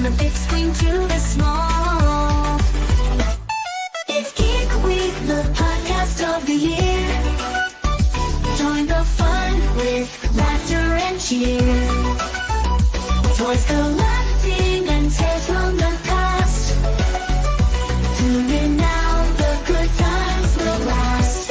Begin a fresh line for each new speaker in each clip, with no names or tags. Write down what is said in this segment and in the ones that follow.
From the big screen to the small. It's Geek Week, the podcast of the year. Join the fun with laughter and cheer. Toys collecting and tales from the past. Tune in now, the good times will last.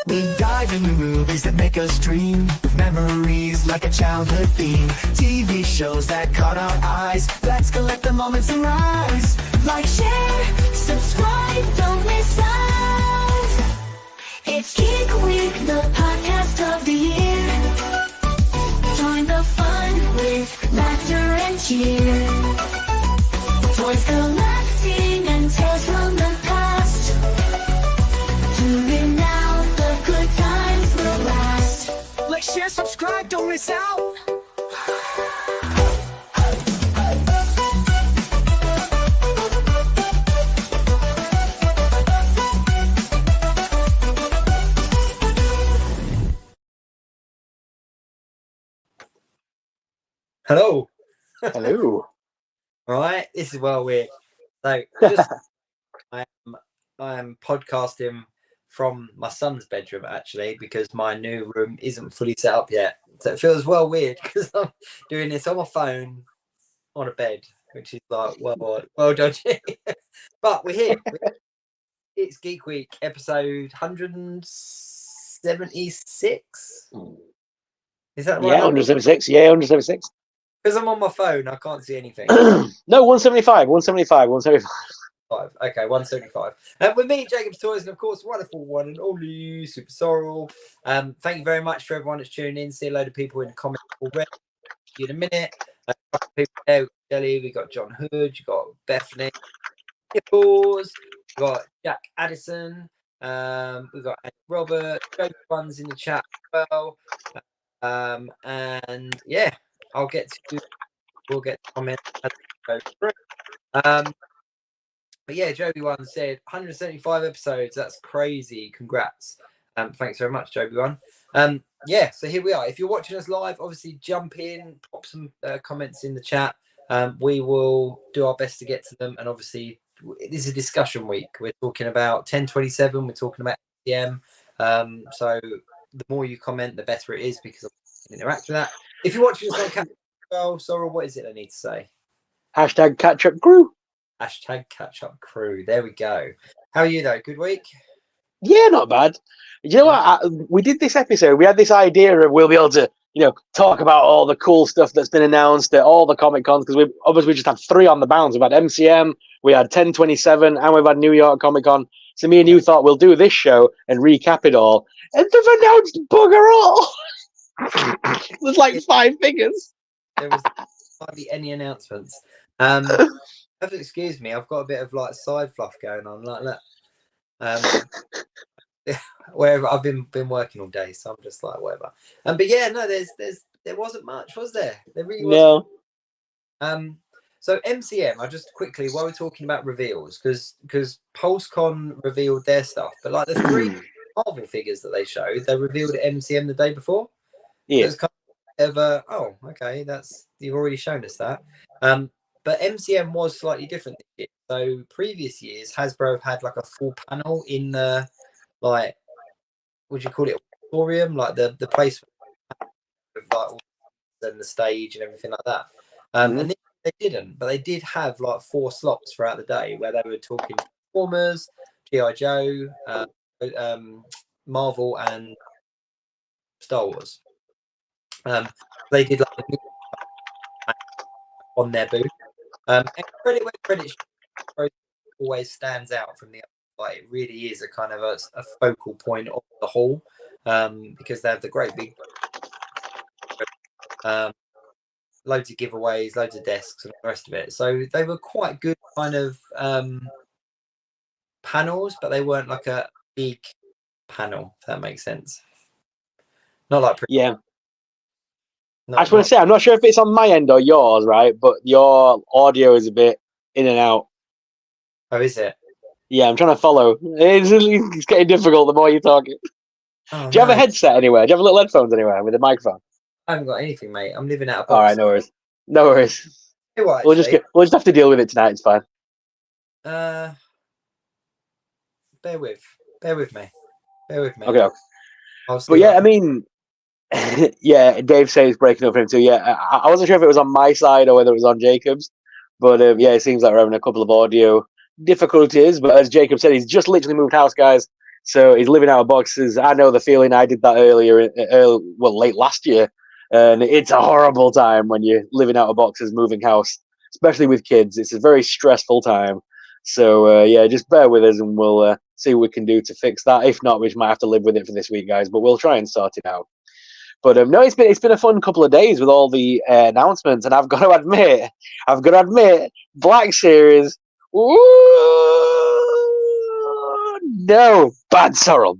We dive into movies that make us dream, with memories like a childhood theme. TV shows that caught our eyes, let's collect the moments and rise.
Like, share, subscribe, don't miss out. It's Geek Week, the podcast of the year. Join the fun with laughter and cheer. Toys collecting and tales from the past. Tune in now, the good times will last.
Like, share, subscribe, don't miss out.
Hello.
Hello.
Right, this is well weird. So just, I am podcasting from my son's bedroom actually, because my new room isn't fully set up yet. So it feels well weird because I'm doing this on my phone on a bed, which is like well dodgy. But we're here. It's Geek Week episode 176. Is that right?
Yeah, 176. Yeah, 176.
Because I'm on my phone, I can't see anything.
No, 175. 175. 175.
Okay, 175. And with me, Jacob's Toys, and of course, wonderful one and only SuperSorrell. Thank you very much for everyone that's tuning in. See a load of people in the comments already. See you in a minute. A couple of people there. We got John Hood, you got Bethany, Nipples, we got Jack Addison, we got Andy Robert, both ones in the chat as well. And yeah, we'll get to comments as we go through. But yeah, Joby One said 175 episodes. That's crazy. Congrats. Thanks very much, Joby One. Yeah, so here we are. If you're watching us live, obviously jump in, pop some comments in the chat. We will do our best to get to them. And obviously, this is a discussion week. We're talking about 1027. We're talking about MCM. So the more you comment, the better it is, because I can interact with that. If you're watching us on camera, well, Sorrel, what is it I need to say?
Hashtag catch up crew.
Hashtag catch up crew. There we go. How are you though? Good week?
Yeah, not bad. You know what? We did this episode. We had this idea of we'll be able to, talk about all the cool stuff that's been announced at all the Comic Cons, because we just had 3 on the bounds. We've had MCM, we had 1027, and we've had New York Comic Con. So me and you thought we'll do this show and recap it all. And they've announced bugger all. There's like 5 figures.
There was hardly any announcements. Excuse me, I've got a bit of like side fluff going on like that. Wherever I've been working all day, so I'm just like whatever. But yeah, no, there wasn't much, was there? There really wasn't. No. So MCM, I just quickly, while we're talking about reveals, because PulseCon revealed their stuff, but like the 3 Marvel figures that they showed, they revealed at MCM the day before.
Yeah.
It was kind of oh, okay, you've already shown us that. But MCM was slightly different this year. So previous years, HASBRO had like a full panel in the, like, would you call it auditorium, like the place with like and the stage and everything like that. And they didn't, but they did have like 4 slots throughout the day where they were talking Transformers, G.I. Joe, Marvel, and Star Wars. They did like on their booth. And credit where credit always stands out from the other. Like, it really is a kind of a focal point of the hall, because they have the great big loads of giveaways, loads of desks, and the rest of it. So they were quite good kind of panels, but they weren't like a big panel, if that makes sense. Not like
yeah. I just want to say, I'm not sure if it's on my end or yours, right? But your audio is a bit in and out.
Oh, is it?
Yeah, I'm trying to follow. It's getting difficult the more you're talking.
Oh,
Do you have a headset anywhere? Do you have little headphones anywhere with a microphone?
I haven't got anything, mate. I'm living out a
All right,
box.
no worries. No worries.
Hey, what,
We'll just
actually?
we'll just have to deal with it tonight. It's fine.
Bear with me. Bear with me.
Okay.
I'll see
But yeah,
what
I mean, yeah, Dave says breaking up for him too. Yeah, I wasn't sure if it was on my side or whether it was on Jacob's, but yeah, it seems like we're having a couple of audio difficulties. But as Jacob said, he's just literally moved house, guys. So he's living out of boxes. I know the feeling. I did that late last year, and it's a horrible time when you're living out of boxes, moving house, especially with kids. It's a very stressful time. So yeah, just bear with us, and we'll see what we can do to fix that. If not, we just might have to live with it for this week, guys. But we'll try and sort it out. But no, it's been a fun couple of days with all the announcements, and I've got to admit, Black Series. Ooh, no, bad sorrel.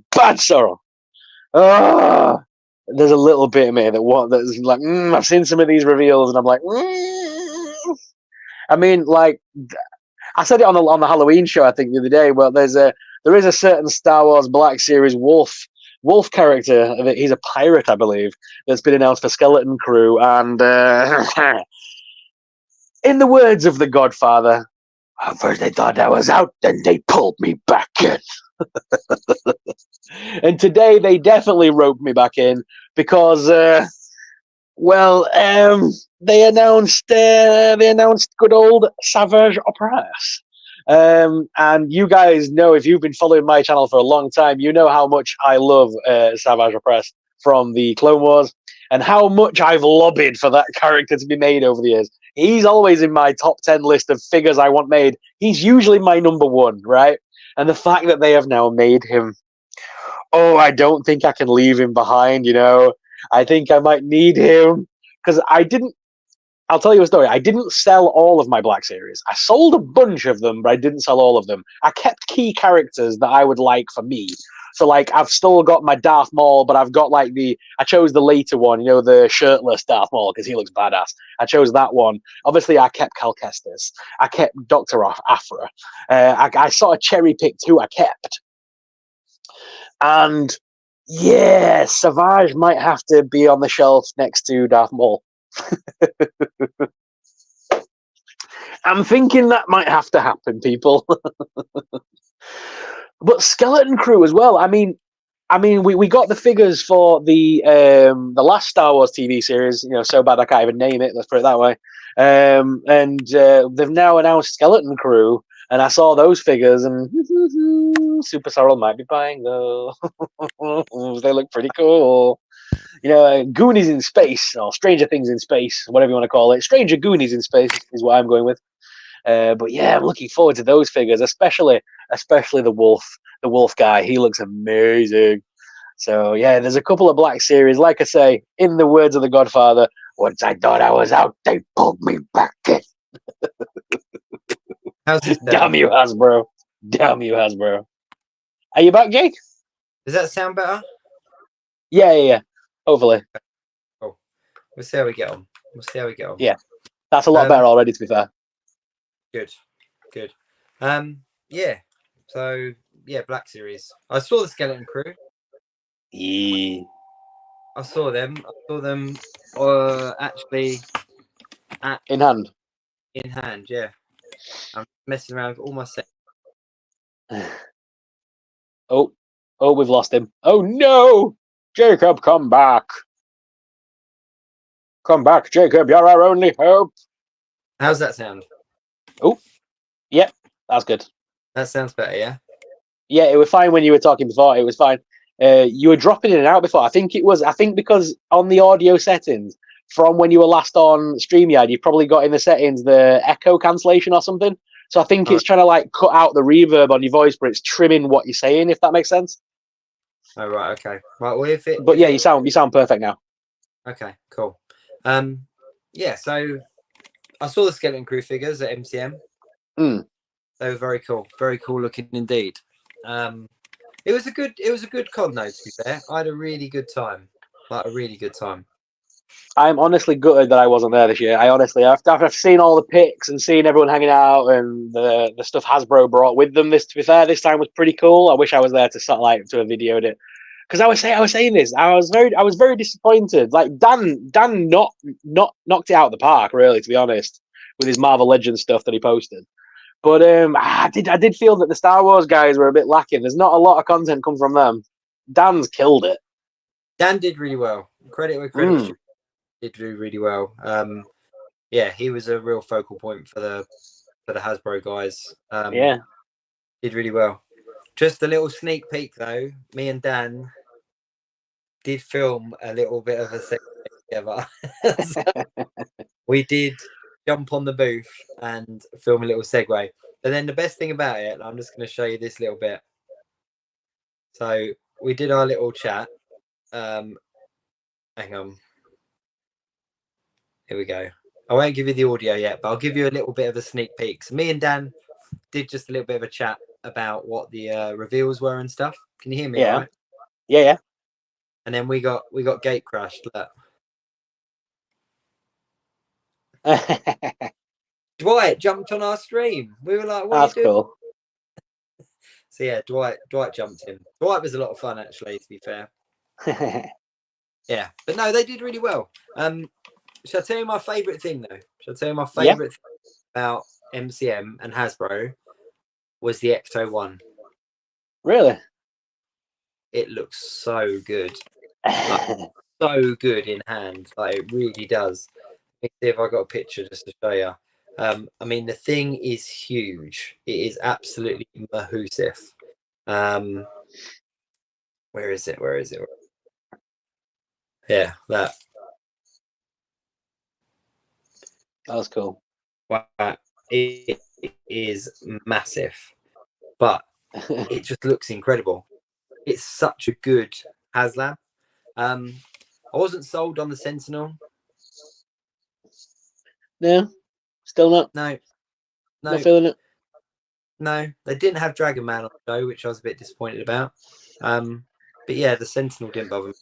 Oh, there's a little bit of me that's like, I've seen some of these reveals, and I'm like, I mean, like, I said it on the Halloween show, I think the other day. But there is a certain Star Wars Black Series wolf character. He's a pirate, I believe, that's been announced for Skeleton Crew. And in the words of the Godfather, at first they thought I was out, then they pulled me back in. And today they definitely roped me back in because, they announced good old Savage Operas. And you guys know, if you've been following my channel for a long time, you know how much I love Savage Operas from the Clone Wars, and how much I've lobbied for that character to be made over the years. He's always in my top 10 list of figures I want made. He's usually my number one, right? And the fact that they have now made him, I don't think I can leave him behind, I think I might need him, because I'll tell you a story. I didn't sell all of my Black Series. I sold a bunch of them, but I didn't sell all of them. I kept key characters that I would like for me. So, like, I've still got my Darth Maul, but I've got, like, I chose the later one, the shirtless Darth Maul, because he looks badass. I chose that one. Obviously, I kept Cal Kestis. I kept Dr. Afra. I sort of cherry-picked who I kept. And, yeah, Savage might have to be on the shelf next to Darth Maul. I'm thinking that might have to happen, people. But Skeleton Crew as well. I mean, we got the figures for the last Star Wars TV series. So bad I can't even name it. Let's put it that way. And they've now announced Skeleton Crew, and I saw those figures, and SuperSorrell might be buying those. They look pretty cool. Goonies in space, or Stranger Things in space, whatever you want to call it. Stranger Goonies in space is what I'm going with. But yeah, I'm looking forward to those figures, especially the wolf guy. He looks amazing. So yeah, there's a couple of Black Series. Like I say, in the words of the Godfather, once I thought I was out, they pulled me back in.
How's this
Damn you, Hasbro. Damn you, Hasbro. Are you back, Jake?
Does that sound better?
Yeah. Hopefully.
Cool. We'll see how we get on.
Yeah, that's a lot better already, to be fair.
Good. Yeah. So yeah, Black Series. I saw the Skeleton Crew.
Yeah.
I saw them. Actually
In hand.
Yeah. I'm messing around with all my set.
Oh, we've lost him. Oh no! Jacob, come back. Come back, Jacob. You're our only hope.
How's that sound?
Oh, yeah, that's good.
That sounds better, yeah?
Yeah, it was fine when you were talking before. It was fine. You were dropping in and out before. I think because on the audio settings, from when you were last on StreamYard, you probably got in the settings the echo cancellation or something. So I think it's trying to like cut out the reverb on your voice, but it's trimming what you're saying, if that makes sense.
Oh, right, okay. Right, well,
you sound perfect now.
Okay, cool. Yeah, so I saw the Skeleton Crew figures at MCM. They were very cool looking indeed. It was a good con though, to be fair. I had a really good time.
I'm honestly gutted that I wasn't there this year. After I've seen all the pics and seen everyone hanging out and the stuff Hasbro brought with them, this time was pretty cool. I wish I was there to have videoed it. because I was saying this. I was very disappointed. Like Dan not knocked it out of the park, really, to be honest, with his Marvel Legends stuff that he posted. But I did feel that the Star Wars guys were a bit lacking. There's not a lot of content come from them. Dan's killed it.
Dan did really well. Credit where credit's due. Did do really well. Yeah, he was a real focal point for the Hasbro guys.
Yeah.
Did really well. Just a little sneak peek though. Me and Dan did film a little bit of a segment together. So we did jump on the booth and film a little segue. But then the best thing about it, I'm just going to show you this little bit. So we did our little chat. Hang on. Here we go. I won't give you the audio yet, but I'll give you a little bit of a sneak peek. So me and Dan did just a little bit of a chat about what the reveals were and stuff. Can you hear me?
Yeah.
All right?
Yeah.
And then we got gate crashed. Look. Dwight jumped on our stream. We were like, "What
That's
are you doing?"
cool.
So yeah, Dwight jumped in. Dwight was a lot of fun actually, to be fair. Yeah, but no, they did really well. Shall I tell you my favourite thing though? Shall I tell you my favourite thing about MCM and Hasbro was the Ecto one.
Really?
It looks so good. Like, so good in hand. Like it really does. Let me see if I got a picture just to show you. I mean, the thing is huge. It is absolutely mahoosive. Where is it? Where is it? Yeah, that.
That was cool.
Wow. It is massive, but it just looks incredible. It's such a good HasLab. I wasn't sold on the Sentinel.
No, still not.
No,
Not feeling it.
No, they didn't have Dragon Man on the show, which I was a bit disappointed about. But yeah, the Sentinel didn't bother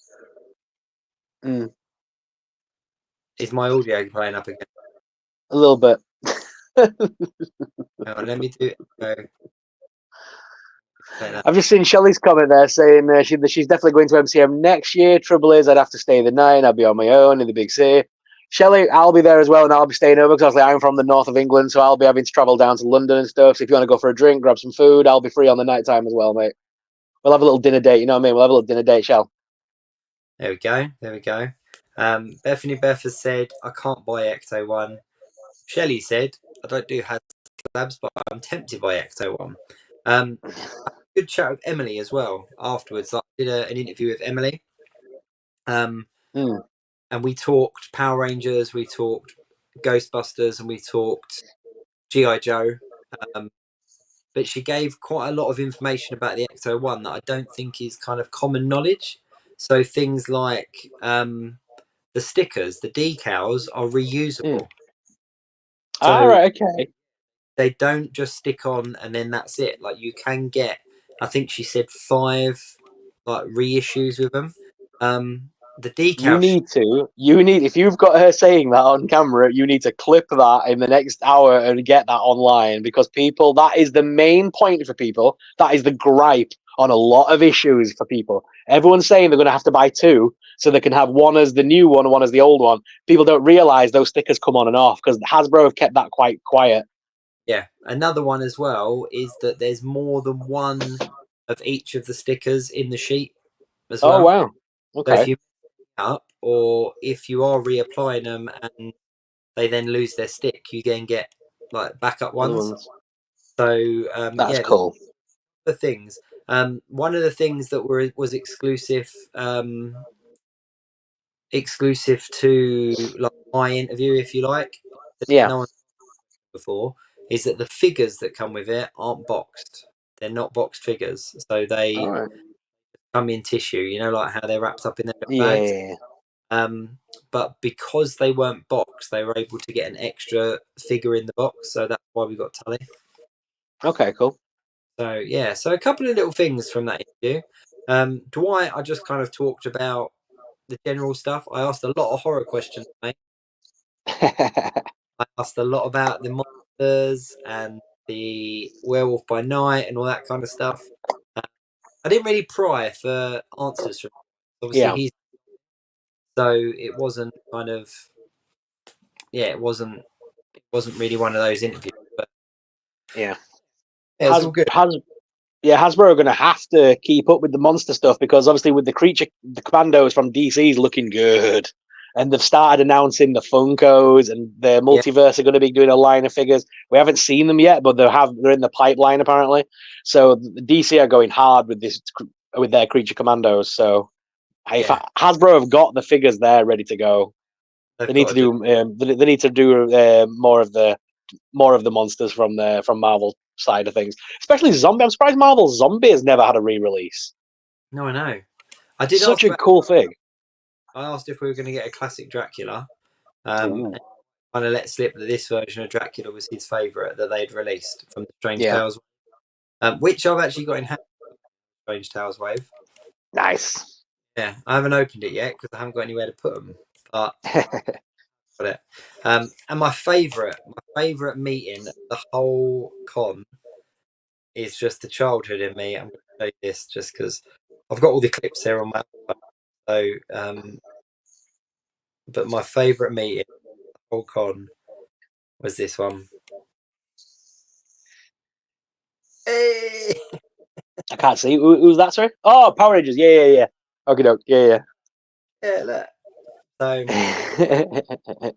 me. Is my audio playing up again?
A little bit.
Hang on, let me do it.
I've just seen Shelley's comment there saying she's definitely going to MCM next year. Trouble is, I'd have to stay the night. I'd be on my own in the big city. Shelley, I'll be there as well, and I'll be staying over because I'm from the north of England, so I'll be having to travel down to London and stuff. So if you want to go for a drink, grab some food, I'll be free on the night time as well, mate. We'll have a little dinner date. You know what I mean? We'll have a little dinner date, Shell.
There we go. There we go. Bethany Beth has said, I can't buy Ecto 1. Shelley said, I don't do HasLabs, but I'm tempted by Ecto 1. Good chat with Emily as well afterwards. I did an interview with Emily. And we talked Power Rangers, we talked Ghostbusters, and we talked G.I. Joe. But she gave quite a lot of information about the Ecto 1 that I don't think is kind of common knowledge. So things like the stickers, the decals are reusable. So
right, okay.
They don't just stick on and then that's it. Like you can get, I think she said 5 like reissues with them. The decal.
You need, if you've got her saying that on camera, you need to clip that in the next hour and get that online because people, that is the main point for people. That is the gripe on a lot of issues for people. Everyone's saying they're going to have to buy 2 so they can have one as the new one as the old one. People don't realize those stickers come on and off because Hasbro have kept that quite quiet.
Yeah. Another one as well is that there's more than one of each of the stickers in the sheet as well.
Oh, wow. Okay.
So if you up or if you are reapplying them and they then lose their stick, you then get like backup ones. So
that's cool.
The things. One of the things that was exclusive to like my interview, if you like, that no one before, is that the figures that come with it aren't boxed. They're not boxed figures, so they come in tissue. You know, like how they're wrapped up in their bags. But because they weren't boxed, they were able to get an extra figure in the box, so that's why we got Tully.
Okay, cool.
So yeah, so a couple of little things from that interview. Dwight, I just kind of talked about the general stuff. I asked a lot of horror questions, mate. I asked a lot about the monsters and the Werewolf by Night and all that kind of stuff. I didn't really pry for answers from. Obviously,
Yeah.
so it wasn't kind of it wasn't really one of those interviews. But
Yeah.
yeah, it's all good.
Hasbro are going to have to keep up with the monster stuff because obviously with the commandos from DC's looking good, and they've started announcing the Funkos and the
Yeah,
multiverse are going to be doing a line of figures. We haven't seen them yet, but they're in the pipeline apparently. So the DC are going hard with their creature commandos. So
yeah,
Hasbro have got the figures there ready to go.
they've
They need
got
to
to do.
do they need to do more of the monsters from Marvel side of things, especially zombie. I'm surprised Marvel Zombie has never had a re-release.
No, I know. I did
Such
ask
a
about.
cool thing.
I asked if we were going to get a classic Dracula. And
Ooh.
kind of let slip that this version of Dracula was his favourite that they'd released from the Strange
Yeah,
Tales, which I've actually got in hand. Strange Tales wave.
nice.
Yeah, I haven't opened it yet because I haven't got anywhere to put them. But got it. And my favourite meeting of the whole con is just the childhood in me. I'm going to show you this just because I've got all the clips there on my phone. So, but my favourite meeting of the whole con was this one. Hey!
I can't see who's that. Sorry. Oh, Power Rangers. Yeah. Okay, doke. Yeah.
Yeah, look. So
Yeah.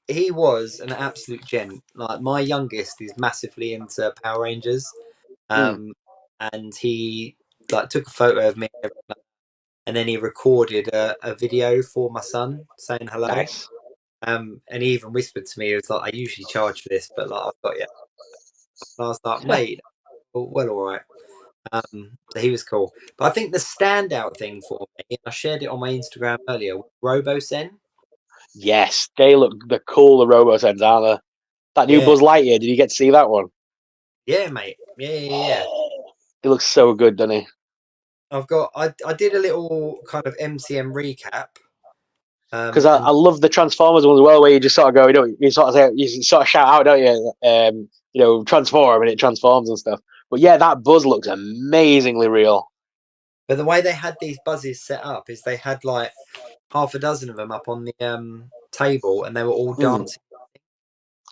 he was an absolute gent. Like my youngest is massively into Power Rangers,
Mm,
um, and he like took a photo of me, and then he recorded a video for my son saying hello.
nice.
And he even whispered to me, "It was like I usually charge for this, but like I've got you." And I was like, "Mate, well, all right." So he was cool, but I think the standout thing for me, and I shared it on my Instagram earlier, was RoboSen.
Yes, they look the cool. The Robosens, aren't they? That new
Yeah,
Buzz Lightyear. Did you get to see that one?
yeah, mate. Yeah.
Oh, he looks so good, doesn't he?
I did a little kind of MCM recap.
Because I
And
love the Transformers one as well, where you just sort of go, you sort of say, you sort of shout out, don't you? Transform and it transforms and stuff. But yeah, that Buzz looks amazingly real.
but the way they had these buzzes set up is they had like half a dozen of them up on the table, and they were all
Mm.
dancing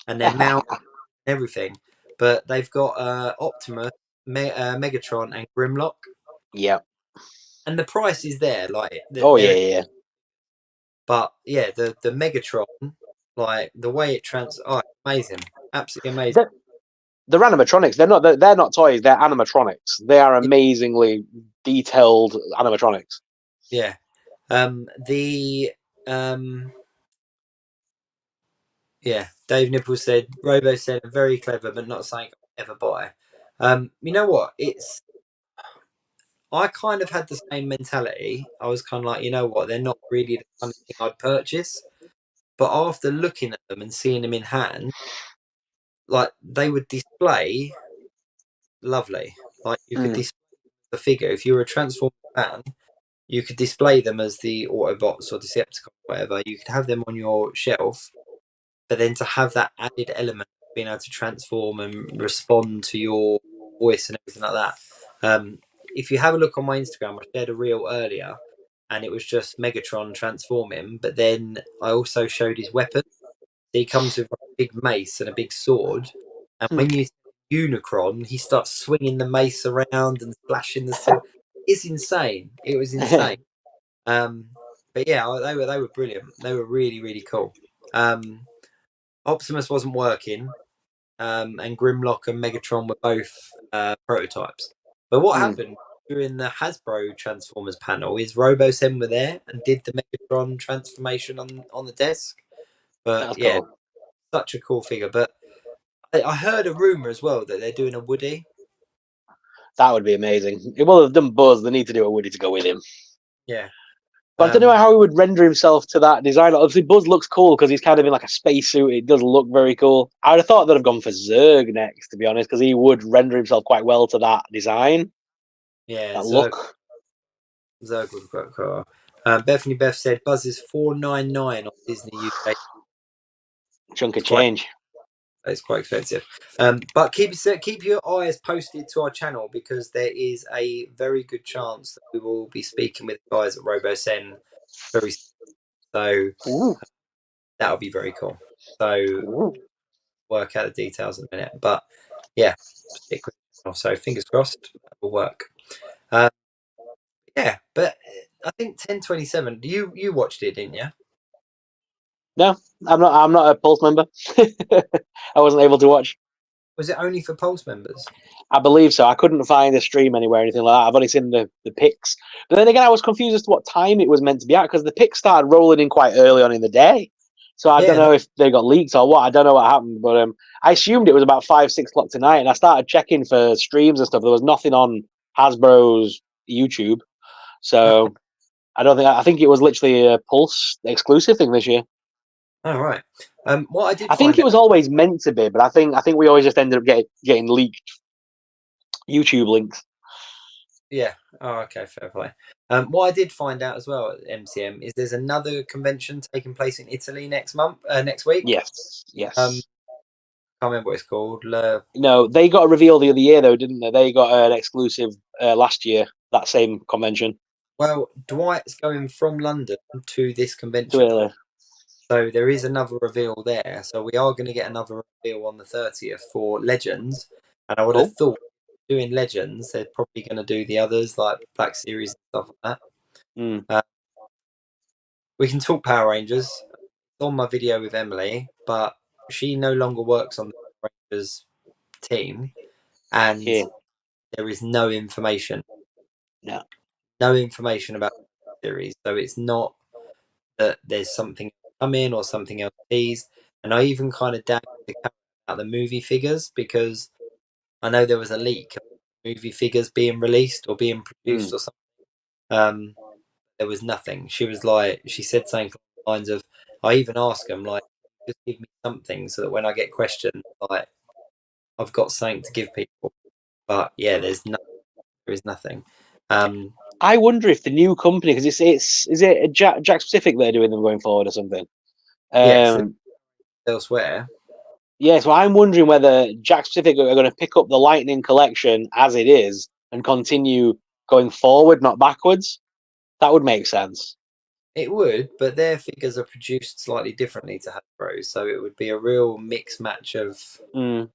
and their mouth and everything. But they've got Optimus, Megatron, and Grimlock,
Yeah.
and the price is there. Like
Oh yeah,
they're,
yeah.
but yeah, the Megatron, like the way it amazing, absolutely amazing.
They're, they're animatronics. They're not toys. They're animatronics. They are amazingly detailed animatronics.
Yeah. The Yeah, Dave Nipples said Robo said very clever, but not something I'd ever buy. You know what? I kind of had the same mentality. I was kind of like, you know what? They're not really the kind of thing I'd purchase. But after looking at them and seeing them in hand, like they would display lovely. Like you could
Mm.
display the figure if you were a Transformer fan. You could display them as the Autobots or Decepticons, whatever. You could have them on your shelf, but then to have that added element of being able to transform and respond to your voice and everything like that. If you have a look on my Instagram, I shared a reel earlier, and it was just Megatron transforming, but then I also showed his weapon. He comes with a big mace and a big sword, and
Mm.
when you Unicron, he starts swinging the mace around and flashing the sword. It's insane. It was insane. Um, but yeah, they were brilliant. They were really really cool. Optimus wasn't working, and Grimlock and Megatron were both prototypes. But what
Mm.
happened during the Hasbro Transformers panel is RoboSen were there and did the Megatron transformation on the desk. But
That's
yeah,
cool.
such a cool figure. But I heard a rumor as well that they're doing a Woody.
That would be amazing. Well, they've done Buzz. They need to do a Woody to go with him.
Yeah.
But I don't know how he would render himself to that design. Obviously, Buzz looks cool because he's kind of in like a spacesuit. It does look very cool. I would have thought they'd have gone for Zurg next, to be honest, because he would render himself quite well to that design,
Yeah,
that look.
Zerg would quite cool. Bethany Beth said Buzz is $4.99 on Disney UK.
Chunk of
It's quite
change.
It's quite expensive. But keep your eyes posted to our channel, because there is a very good chance that we will be speaking with the guys at RoboSen very soon. So
Ooh.
that'll be very cool. So
Ooh.
work out the details in a minute. But yeah, stick with it. So fingers crossed that will work. Yeah, but I think 1027. You watched it, didn't you?
No, I'm not. I'm not a Pulse member. I wasn't able to watch.
Was it only for Pulse members?
I believe so. I couldn't find a stream anywhere, or anything like that. I've only seen the pics. But then again, I was confused as to what time it was meant to be at, because the pics started rolling in quite early on in the day. So I don't
Yeah,
know if they got leaked or what. I don't know what happened, but I assumed it was about 5, 6 o'clock tonight, and I started checking for streams and stuff. There was nothing on Hasbro's YouTube, so I don't think. I think it was literally a Pulse exclusive thing this year.
all right. What I did
I think
find
it was
out.
always meant to be, but I think we always just ended up getting leaked YouTube links.
Yeah. Oh, okay. Fair play. What I did find out as well at MCM is there's another convention taking place in Italy next week.
Yes,
Um,
yes.
can't remember what it's called.
No, they got a reveal the other year though, didn't they? They got an exclusive last year. That same convention.
Well, Dwight's going from London to this
Too
convention,
early.
so there is another reveal there. So we are going to get another reveal on the 30th for Legends, and I would have
Cool.
thought doing Legends, they're probably going to do the others like Black Series and stuff like
Mm.
that. We can talk Power Rangers. It's on my video with Emily, but she no longer works on the Power Rangers team, and
Yeah.
there is no information,
No.
no information about the series. So it's not that there's something coming or something else teased. And I even kind of doubted the camera about the movie figures, because I know there was a leak of movie figures being released or being produced
Mm.
or something. There was nothing. She said something along the lines of, I even asked them, like, just give me something so that when I get questioned, like, I've got something to give people. But yeah, there is nothing.
I wonder if the new company, because it's is it Jack Pacific they're doing them going forward or something.
Yes,
Um,
elsewhere.
yeah, so I'm wondering whether Jack Pacific are going to pick up the Lightning collection as it is and continue going forward, not backwards. That would make sense.
It would, but their figures are produced slightly differently to Hasbro, so it would be a real mix match of
Mm.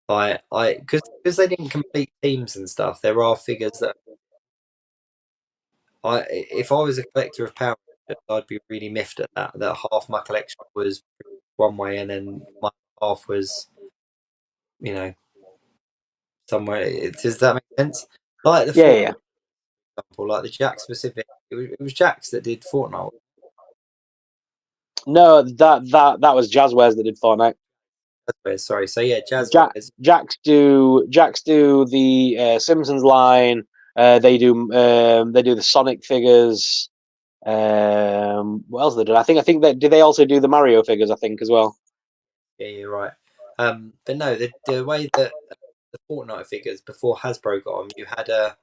because they didn't complete teams and stuff. There are figures that if I was a collector of Power Rangers, I'd be really miffed at that half my collection was one way and then my half was, you know, somewhere. Does that make sense? Like the
Yeah,
Fortnite
yeah.
example, like the Jack specific. It was Jax that did Fortnite.
No, that was Jazzwares that did Fortnite.
Sorry. So yeah, Jazz
Jack
Wears.
Jacks do the Simpsons line. They do the Sonic figures. What else they do? I think that do they also do the Mario figures? I think as well.
Yeah, you're right. But no, the way that the Fortnite figures before Hasbro got them, you had a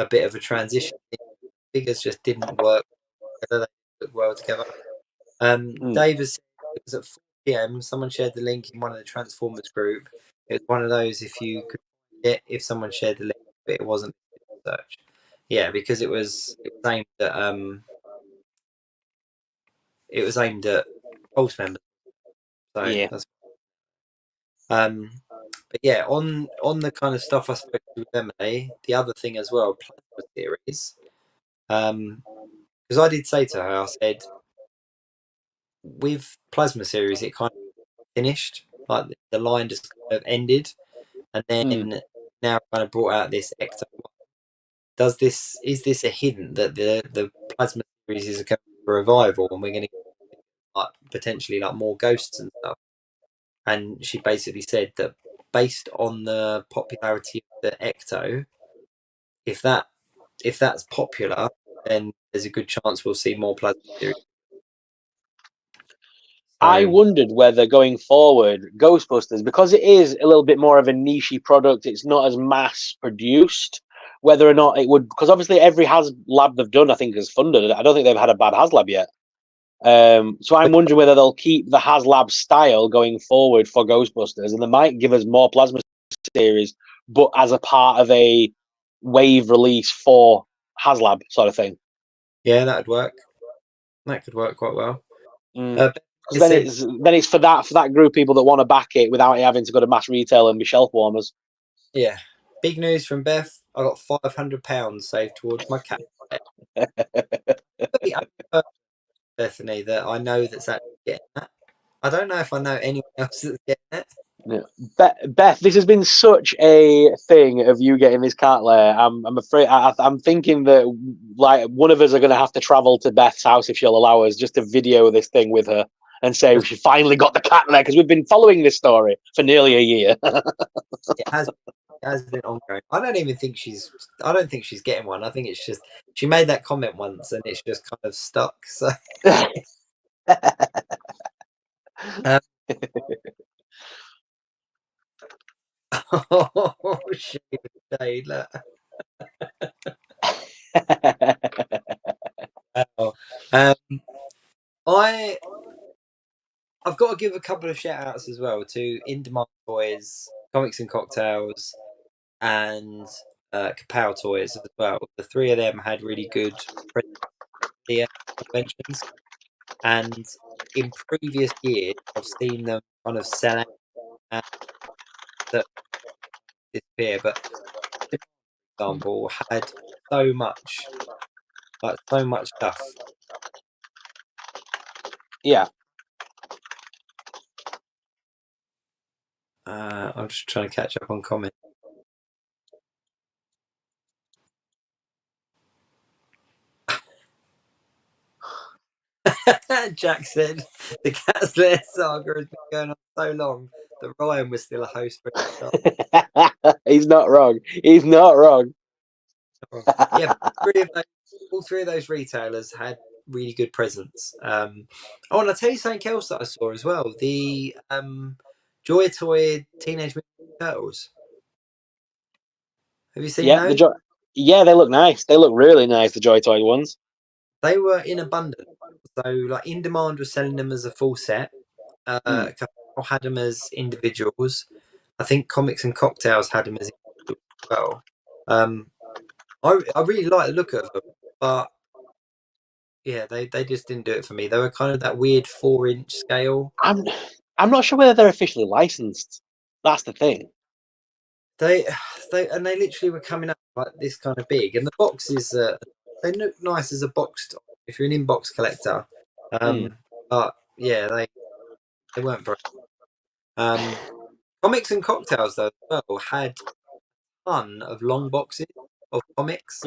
bit of a transition. Figures just didn't work together. They looked well together.
Mm.
Dave has said it was at 4 p.m. Someone shared the link in one of the Transformers group. It was one of those if you could find it, if someone shared the link, but it wasn't search. Yeah, because it was aimed at Pulse members. So
Yeah.
that's but yeah, on the kind of stuff I spoke to with Emily, the other thing as well, plasma series. Because I did say to her, I said, with plasma series, it kind of finished, like the line just kind of ended, and
Mm.
then now kind of brought out this Ecto. Is this a hint that the plasma series is a revival, and we're going to like potentially like more ghosts and stuff? And she basically said that based on the popularity of the Ecto, if that's popular, then there's a good chance we'll see more plasma series.
I
So
wondered whether going forward, Ghostbusters, because it is a little bit more of a niche product, it's not as mass produced. Whether or not it would, because obviously every HasLab they've done, I think, has funded it. I don't think they've had a bad HasLab yet. So I'm wondering whether they'll keep the HasLab style going forward for Ghostbusters, and they might give us more plasma series, but as a part of a wave release for HasLab sort of thing.
Yeah, that'd work. That could work quite well.
Because
It
then
said,
it's for that group of people that want to back it without it having to go to mass retail and be shelf warmers.
yeah, big news from Beth. I got £500 saved towards my cat. Bethany, that I know that's actually getting that. I don't know if I know anyone else that's getting it.
Yeah. Beth, this has been such a thing of you getting this cat lair. I'm afraid I'm thinking that like one of us are going to have to travel to Beth's house if she'll allow us just to video this thing with her and say she finally got the cat lair because we've been following this story for nearly a year.
It has been ongoing. I don't think she's getting one. I think it's just she made that comment once and it's just kind of stuck. So um, oh shade, look. Oh. I've got to give a couple of shout outs as well to In Demand Toys, Comics and Cocktails, and Kapow Toys as well. The three of them had really good conventions, and in previous years, I've seen them kind of sell out and disappear. But for example, had so much, like so much stuff.
Yeah.
I'm just trying to catch up on comments. Jack said the Cat's Lair saga has been going on so long that Ryan was still a host for it.
He's not wrong. He's not wrong.
Yeah, all three of those retailers had really good presents. Oh, and I'll tell you something else that I saw as well. The Joy Toy Teenage Mutant Ninja Turtles. Have you seen
Yeah,
those?
yeah, they look nice. They look really nice, the Joy Toy ones.
They were in abundance. So, like, In Demand was selling them as a full set. A couple had them as individuals. I think Comics and Cocktails had them as individuals as well. I really like the look of them, but yeah, they just didn't do it for me. They were kind of that weird 4-inch scale.
I'm not sure whether they're officially licensed. That's the thing.
They literally were coming up like this kind of big, and the boxes they look nice as a box if you're an inbox collector. But yeah, they weren't very. Comics and Cocktails though as well had a ton of long boxes of comics,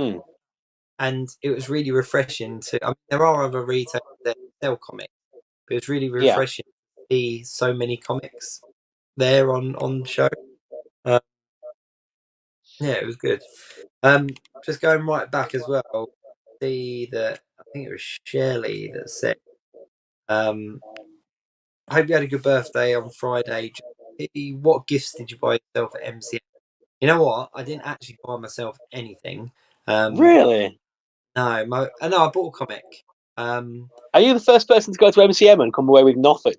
and it was really refreshing to. I mean, there are other retailers that sell comics, but it's really
Yeah.
refreshing to see so many comics there on show. Yeah, it was good. Just going right back as well. See that I think it was Shirley that said, "I hope you had a good birthday on Friday. What gifts did you buy yourself at MCM?" You know what? I didn't actually buy myself anything.
Really?
No, I bought a comic.
Are you the first person to go to MCM and come away with nothing?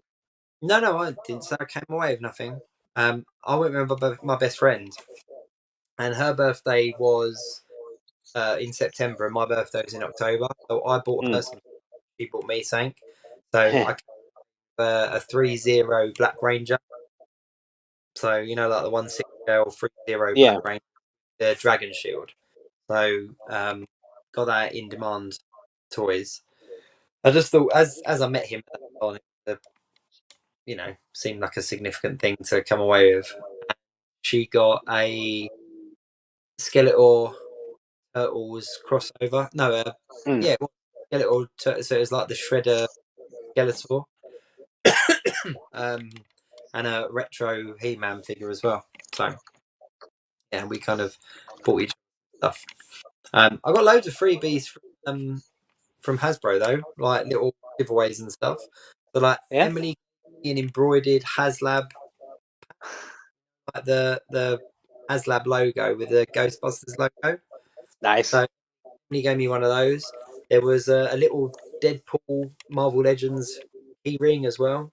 No, I didn't. So I came away with nothing. I went with my best friend, and her birthday was in September, and my birthday was in October. So I bought her some. She bought me something. So I a 3-0 Black Ranger. So you know, like the 1/6 shell 3-0
Yeah.
Black Ranger, the Dragon Shield. So got that In Demand Toys. I just thought, as I met him, seemed like a significant thing to come away with. She got a Skeletor Turtles crossover. No, yeah, Skeletor. So it was like the Shredder Skeletor, and a retro He-Man figure as well. So yeah, we kind of bought each stuff. I got loads of freebies from Hasbro though, like little giveaways and stuff. So like
Yeah.
Emily in embroidered HasLab, like the HasLab logo with the Ghostbusters logo.
Nice.
So he gave me one of those. There was a little Deadpool Marvel Legends key ring as well.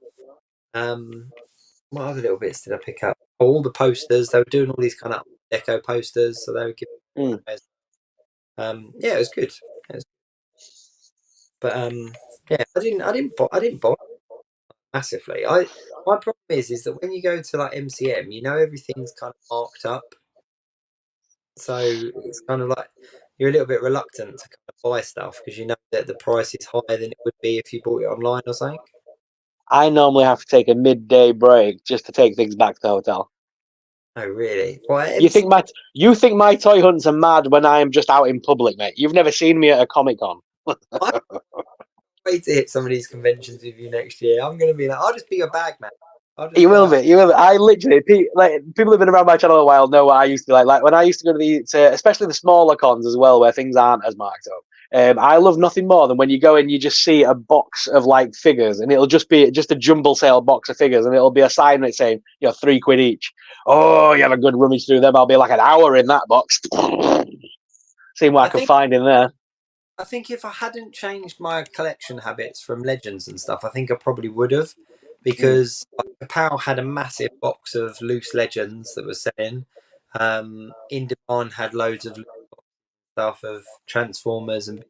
What other little bits did I pick up? All the posters. They were doing all these kind of deco posters, so they were giving. Yeah, it was good. But yeah, I didn't buy massively. My problem is that when you go to like MCM, you know everything's kind of marked up, so it's kind of like you're a little bit reluctant to kind of buy stuff because you know that the price is higher than it would be if you bought it online or something.
I normally have to take a midday break just to take things back to the hotel.
Oh, really? Well,
You think my toy hunts are mad when I am just out in public, mate? You've never seen me at a Comic Con.
I can't wait to hit some of these conventions with you next year. I'm going to be like, I'll just be your bag man. I'll just
You will be. You will be. I literally, people who've been around my channel a while know what I used to be like. Like when I used to go to especially the smaller cons as well, where things aren't as marked up. I love nothing more than when you go and you just see a box of like figures, and it'll just be just a jumble sale box of figures, and it'll be a sign that saying, £3 each. Oh, you have a good rummage through them. I'll be like an hour in that box, seeing what I can find in there.
I think if I hadn't changed my collection habits from Legends and stuff, I think I probably would have, because Apparel had a massive box of loose Legends that was selling. In Demand had loads of stuff of Transformers and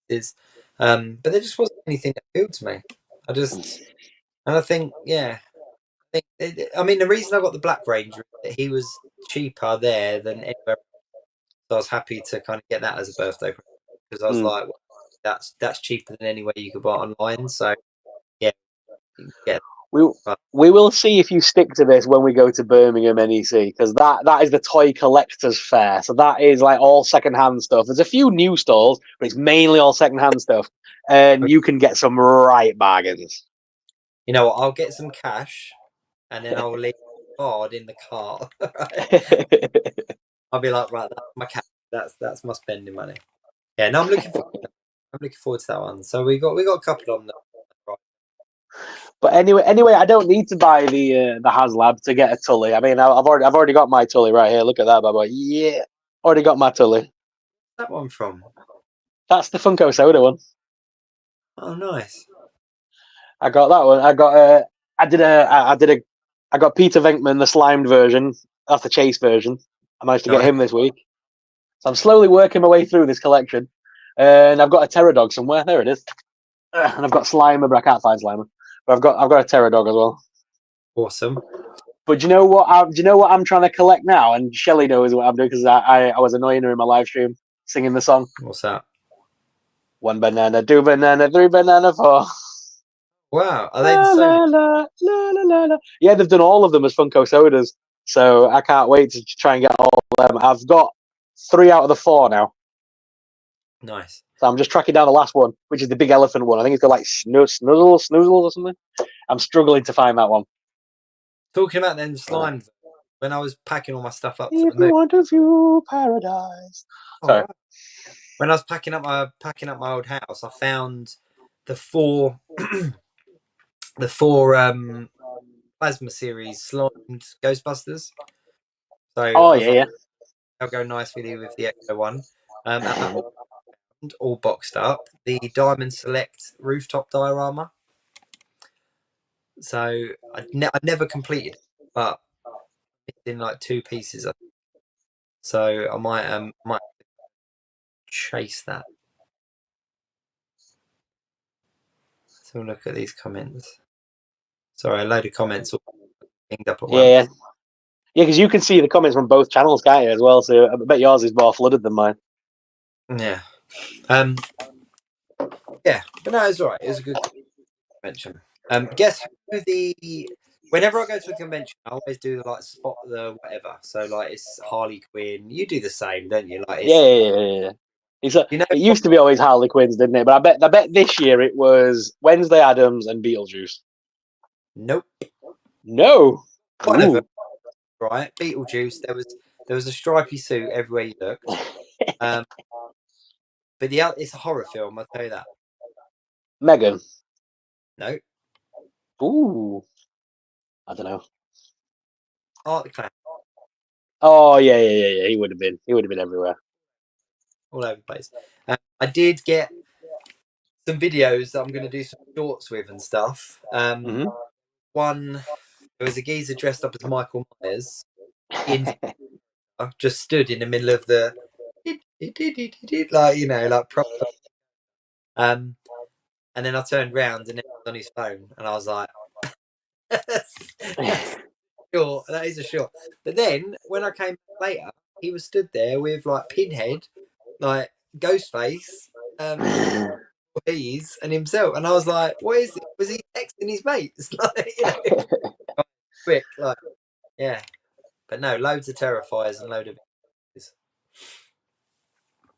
pieces, but there just wasn't anything that appealed to me. And I think, yeah, I mean, the reason I got the Black Ranger is that he was cheaper there than anywhere. So I was happy to kind of get that as a birthday present because I was like, well, that's cheaper than anywhere you could buy online. So yeah,
We will see if you stick to this when we go to Birmingham NEC, because that is the toy collectors fair. So that is like all secondhand stuff. There's a few new stalls, but it's mainly all secondhand stuff, and you can get some right bargains.
You know what? I'll get some cash, and then I'll leave a card in the car. Right? I'll be like, right, that's my cash. That's my spending money. Yeah, no, I'm looking forward to that one. So we got a couple on the.
But anyway, I don't need to buy the HasLab to get a Tully. I mean, I've already got my Tully right here. Look at that, baba. Yeah, already got my Tully.
That one from?
That's the Funko Soda one.
Oh, nice.
I got that one. I got Peter Venkman, the slimed version. That's the chase version. I managed to get him this week. So I'm slowly working my way through this collection. And I've got a Pterodog somewhere. There it is. And I've got Slimer, but I can't find Slimer. But I've got a Pterodog as well.
Awesome.
But do you know what? Do you know what I'm trying to collect now? And Shelley knows what I'm doing because I was annoying her in my live stream singing the song.
What's that?
1 banana, 2 banana, 3 banana, 4.
Wow, are they the same?
La, la, la, la, la. Yeah, they've done all of them as Funko Sodas. So I can't wait to try and get all of them. I've got 3 out of the 4 now.
Nice.
So I'm just tracking down the last one, which is the big elephant one. I think it's got like Snoozles or something. I'm struggling to find that one.
Talking about them slime, when I was packing all my stuff up
If you want to view paradise. Sorry.
When I was packing up my old house, I found the 4 the 4 plasma series slimed Ghostbusters. So
yeah.
I'll go nicely with the extra one. All boxed up. The Diamond Select rooftop diorama. So I never completed, but it's in like 2 pieces. So I might chase that. So we'll look at these comments. Sorry, a load of comments all pinged up at once.
Yeah, because you can see the comments from both channels, can't you, as well? So I bet yours is more flooded than mine.
Yeah. Yeah, but no, it's all right. It was a good convention. Guess who whenever I go to a convention, I always do like spot the whatever. So like it's Harley Quinn. You do the same, don't you? Like
Yeah. It used to be always Harley Quinn's, didn't it? But I bet this year it was Wednesday Addams and Beetlejuice.
Nope.
No.
One of them, right? Beetlejuice. There was a stripy suit everywhere you looked. But it's a horror film. I'll tell you that.
Megan.
No.
Ooh. I don't know.
Art the Clown.
Oh yeah. He would have been everywhere.
All over the place. I did get some videos that I'm going to do some shorts with and stuff. One, there was a geezer dressed up as Michael Myers, in just stood in the middle of the like like proper. And then I turned round and it was on his phone, and I was like, that's short. That is a short. But then when I came back later, he was stood there with like Pinhead, like Ghostface, Bees, and himself, and I was like, "What is it? Was he texting his mates?" Like, quick, like, yeah. But no, loads of Terrifiers and load of.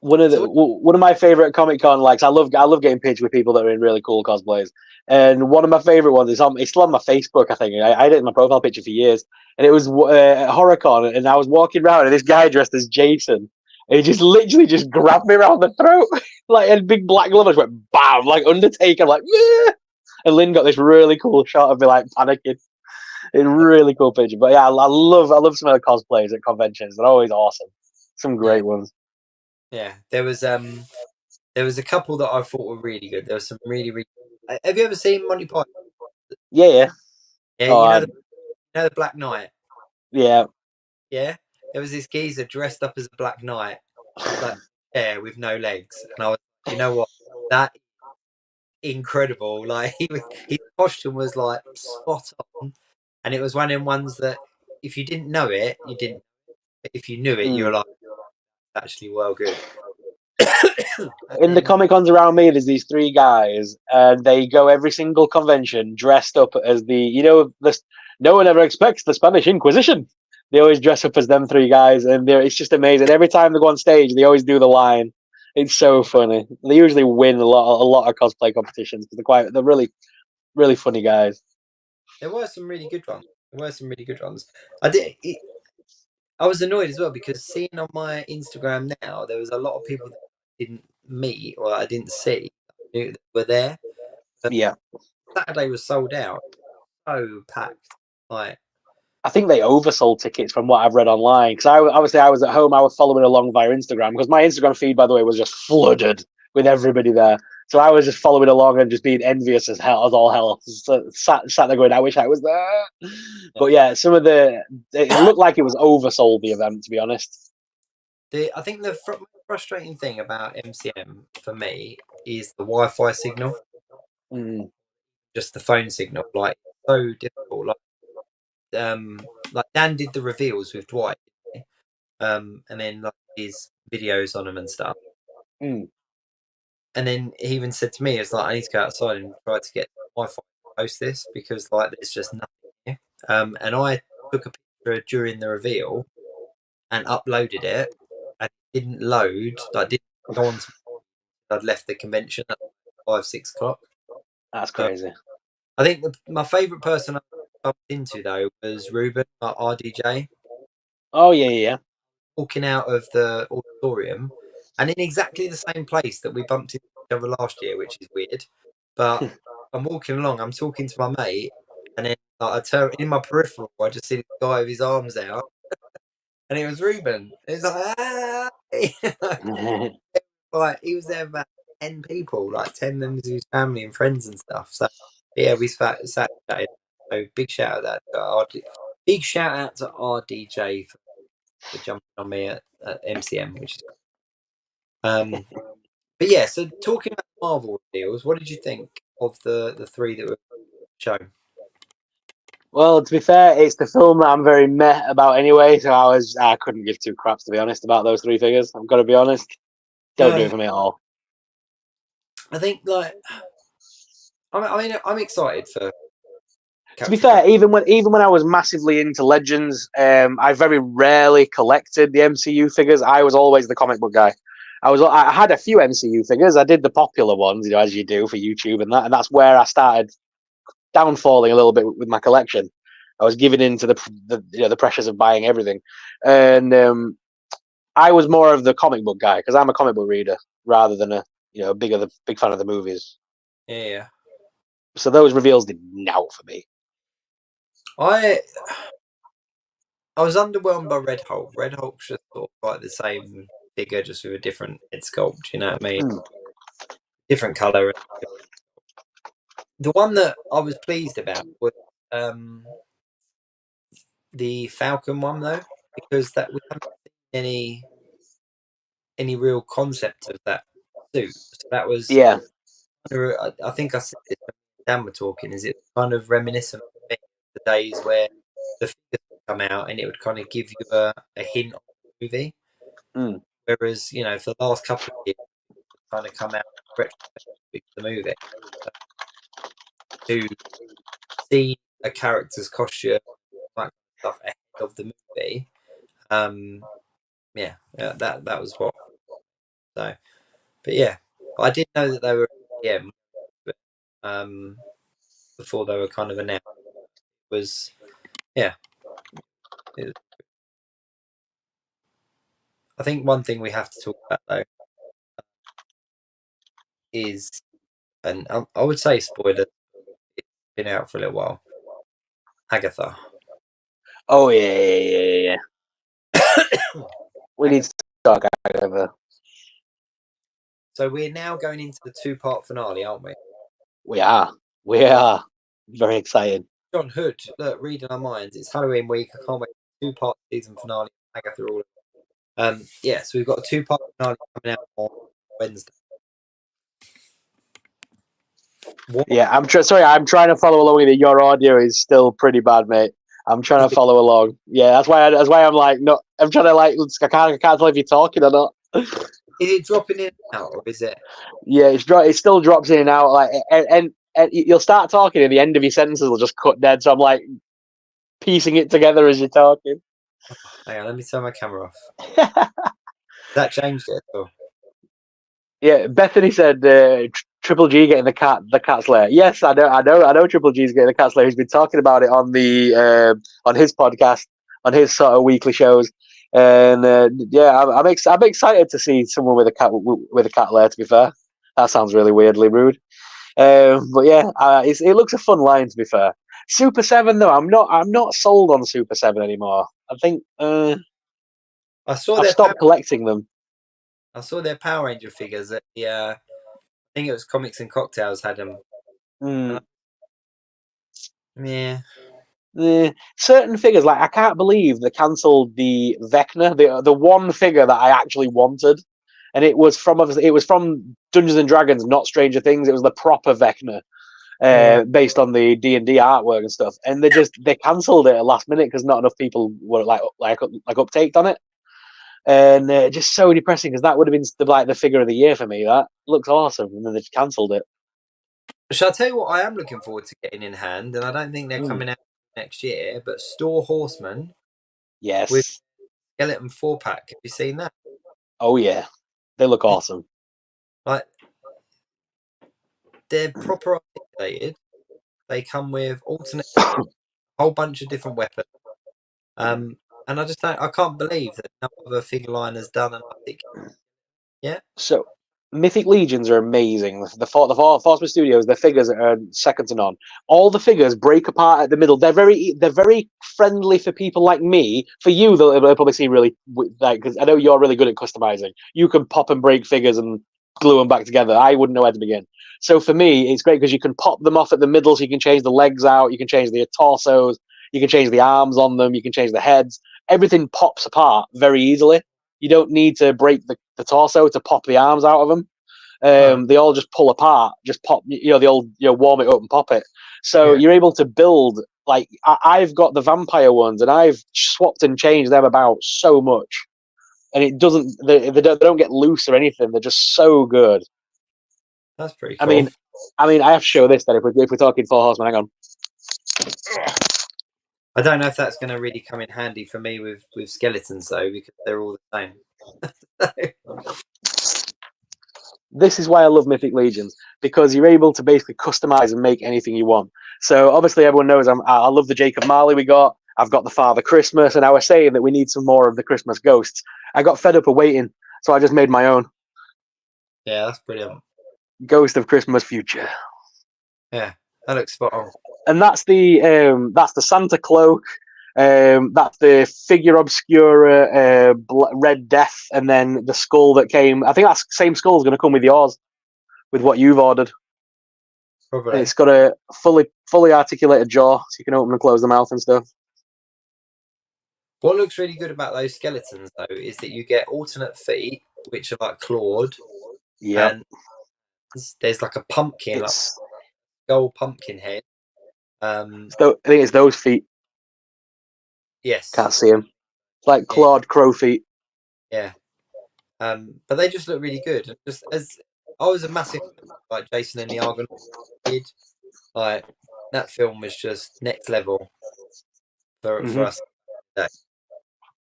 One of my favorite Comic Con likes. I love getting pitched with people that are in really cool cosplays. And one of my favorite ones is it's still on my Facebook. I think I had it in my profile picture for years, and it was HorrorCon. And I was walking around, and this guy dressed as Jason, and he just literally just grabbed me around the throat, like a big black glove. I just went bam, like Undertaker, like. Meh! And Lynn got this really cool shot of me like panicking. It's a really cool picture. But yeah, I love some of the cosplays at conventions. They're always awesome. Some great ones.
Yeah, there was a couple that I thought were really good. There was some really. Have you ever seen Monty Python?
Yeah.
Yeah,
Oh,
you know the Black Knight.
yeah.
Yeah, there was this geezer dressed up as a Black Knight, like with no legs, and I was, you know what, that incredible. Like his costume was like spot on, and it was one of them ones that if you didn't know it, you didn't. But if you knew it, you were like, actually well good.
In the Comic Cons around me, there's these three guys, and they go every single convention dressed up as no one ever expects the Spanish Inquisition. They always dress up as them three guys, and it's just amazing. Every time they go on stage, they always do the line. It's so funny. They usually win a lot of cosplay competitions because they're really, really funny guys.
There were some really good ones. I was annoyed as well because seeing on my Instagram now, there was a lot of people that I didn't meet or I didn't see that were there. But
Yeah.
Saturday was sold out, so packed. Like,
I think they oversold tickets from what I've read online. Because I was at home, I was following along via Instagram because my Instagram feed, by the way, was just flooded with everybody there. So I was just following along and just being envious as all hell. So, sat there going, I wish I was there. But yeah, it looked like it was oversold, the event, to be honest.
I think the frustrating thing about MCM for me is the Wi-Fi signal, just the phone signal. Like, so difficult. Like Dan did the reveals with Dwight, and then like his videos on them and stuff. And then he even said to me, "It's like I need to go outside and try to get Wi-Fi to post this because like there's just nothing here." And I took a picture during the reveal and uploaded it, and it didn't load. Like didn't go on. I'd left the convention at 5-6 o'clock.
That's crazy.
I think my favourite person I bumped into though was Ruben at RDJ.
Oh yeah.
Walking out of the auditorium, and in exactly the same place that we bumped into each other last year, which is weird. But I'm walking along, I'm talking to my mate, and then like, I turn in my peripheral, I just see the guy with his arms out, and it was Ruben. It was like, like he was there with about 10 people, like 10 members of his family and friends and stuff. So yeah, we sat. So big shout out big shout out to RDJ for jumping on me at MCM, which is but yeah. So talking about Marvel deals, what did you think of the three that were shown?
Well, to be fair, it's the film that I'm very meh about anyway, so I couldn't give two craps, to be honest, about those three figures. I've got to be honest. Don't do it for me at all.
I think like I'm excited for.
To be fair, even when I was massively into Legends, I very rarely collected the MCU figures. I was always the comic book guy. I had a few MCU figures. I did the popular ones, as you do for YouTube and that's where I started downfalling a little bit with my collection. I was giving in to the pressures of buying everything, and I was more of the comic book guy because I'm a comic book reader rather than a big fan of the movies.
Yeah.
So those reveals did not for me.
I was underwhelmed by Red Hulk. Red Hulk's just sort of like the same figure, just with a different head sculpt. You know what I mean? different color. The one that I was pleased about was the Falcon one, though, because that we haven't seen any real concept of that suit. So that was,
Yeah.
I think I said this when Dan were talking, is it kind of reminiscent of the days where the figures would come out and it would kind of give you a hint of the movie.
Mm.
Whereas, for the last couple of years, it's kind of come out retrospectively to the movie. To see a character's costume, that stuff ahead of the movie, that was what. So, but yeah, I did know that they were but, before they were kind of announced. It was it, I think one thing we have to talk about though is, and I would say spoiler, it's been out for a little while. Agatha.
Oh yeah. We need to talk over.
So we're now going into the 2-part finale, aren't we?
We are very excited.
John Hood, look, reading our minds. It's Halloween week. I can't wait. 2-part season finale. Agatha all. So we've got a 2-part finale coming out on Wednesday. What?
Yeah, I'm trying to follow along with it. Your audio is still pretty bad, mate. I'm trying to follow along. Yeah, that's why I'm like, no, I'm trying to like, I can't tell if you're talking or not.
Is it dropping in and out, or is it?
Yeah, it still drops in and out. Like, and you'll start talking, and the end of your sentences will just cut dead. So I'm like piecing it together as you're talking.
Hang on, let me turn my camera off. That changed it. Or?
Yeah, Bethany said Triple G getting the cat's lair. Yes, I know. Triple G's getting the cat's lair. He's been talking about it on the on his podcast, on his sort of weekly shows, and I'm excited to see someone with a cat lair. To be fair, that sounds really weirdly rude, but yeah, it looks a fun line. To be fair, Super 7 though, I'm not sold on Super 7 anymore. I think
I saw
I've stopped collecting them.
I saw their Power Ranger figures at the. I think it was Comics and Cocktails had them. Yeah.
Certain figures, like I can't believe they cancelled the Vecna, the one figure that I actually wanted, and it was from Dungeons and Dragons, not Stranger Things. It was the proper Vecna, based on the D&D artwork and stuff. And they cancelled it at last minute because not enough people were like uptaked on it. And just so depressing because that would have been the figure of the year for me. That looks awesome, and then they just cancelled it.
Shall I tell you what I am looking forward to getting in hand? And I don't think they're coming out next year, but Store Horsemen.
Yes.
With skeleton 4-pack. Have you seen that?
Oh yeah, they look awesome.
Like they're proper articulated. They come with alternate a whole bunch of different weapons. And I can't believe that no other figure line has done an articulate. Yeah.
So Mythic Legions are amazing. The Forceman Studios, their figures are second to none. All the figures break apart at the middle. They're very friendly for people like me. For you, they'll probably see really because I know you're really good at customizing. You can pop and break figures and glue them back together. I wouldn't know where to begin. So for me, it's great because you can pop them off at the middle, so you can change the legs out, you can change the torsos, you can change the arms on them, you can change the heads. Everything pops apart very easily. You don't need to break the torso to pop the arms out of them. They all just pull apart, just pop, the old, warm it up and pop it. So you're able to build, like, I've got the vampire ones and I've swapped and changed them about so much. And it doesn't, they don't get loose or anything. They're just so good.
That's pretty cool.
I mean, I have to show this then if we're talking Four Horsemen. Hang on.
I don't know if that's going to really come in handy for me with skeletons though, because they're all the same.
This is why I love Mythic Legions, because you're able to basically customize and make anything you want. So obviously everyone knows I love the Jacob Marley we got. I've got the Father Christmas, and I was saying that we need some more of the Christmas ghosts. I got fed up of waiting, so I just made my own.
Yeah, that's brilliant.
Ghost of Christmas Future.
Yeah, that looks spot on.
And that's the Santa cloak. That's the Figure Obscura Red Death, and then the skull that came. I think that same skull is going to come with yours, with what you've ordered. And
Probably.
it's got a fully articulated jaw, so you can open and close the mouth and stuff.
What looks really good about those skeletons, though, is that you get alternate feet, which are like clawed,
Yep.
and there's like a pumpkin, like
It's
gold pumpkin head.
I think it's those feet.
Yes.
Can't see them. It's like clawed crow feet.
Yeah. But they just look really good. And just as I was a massive like Jason and the Argonauts kid, like that film was just next level for us today.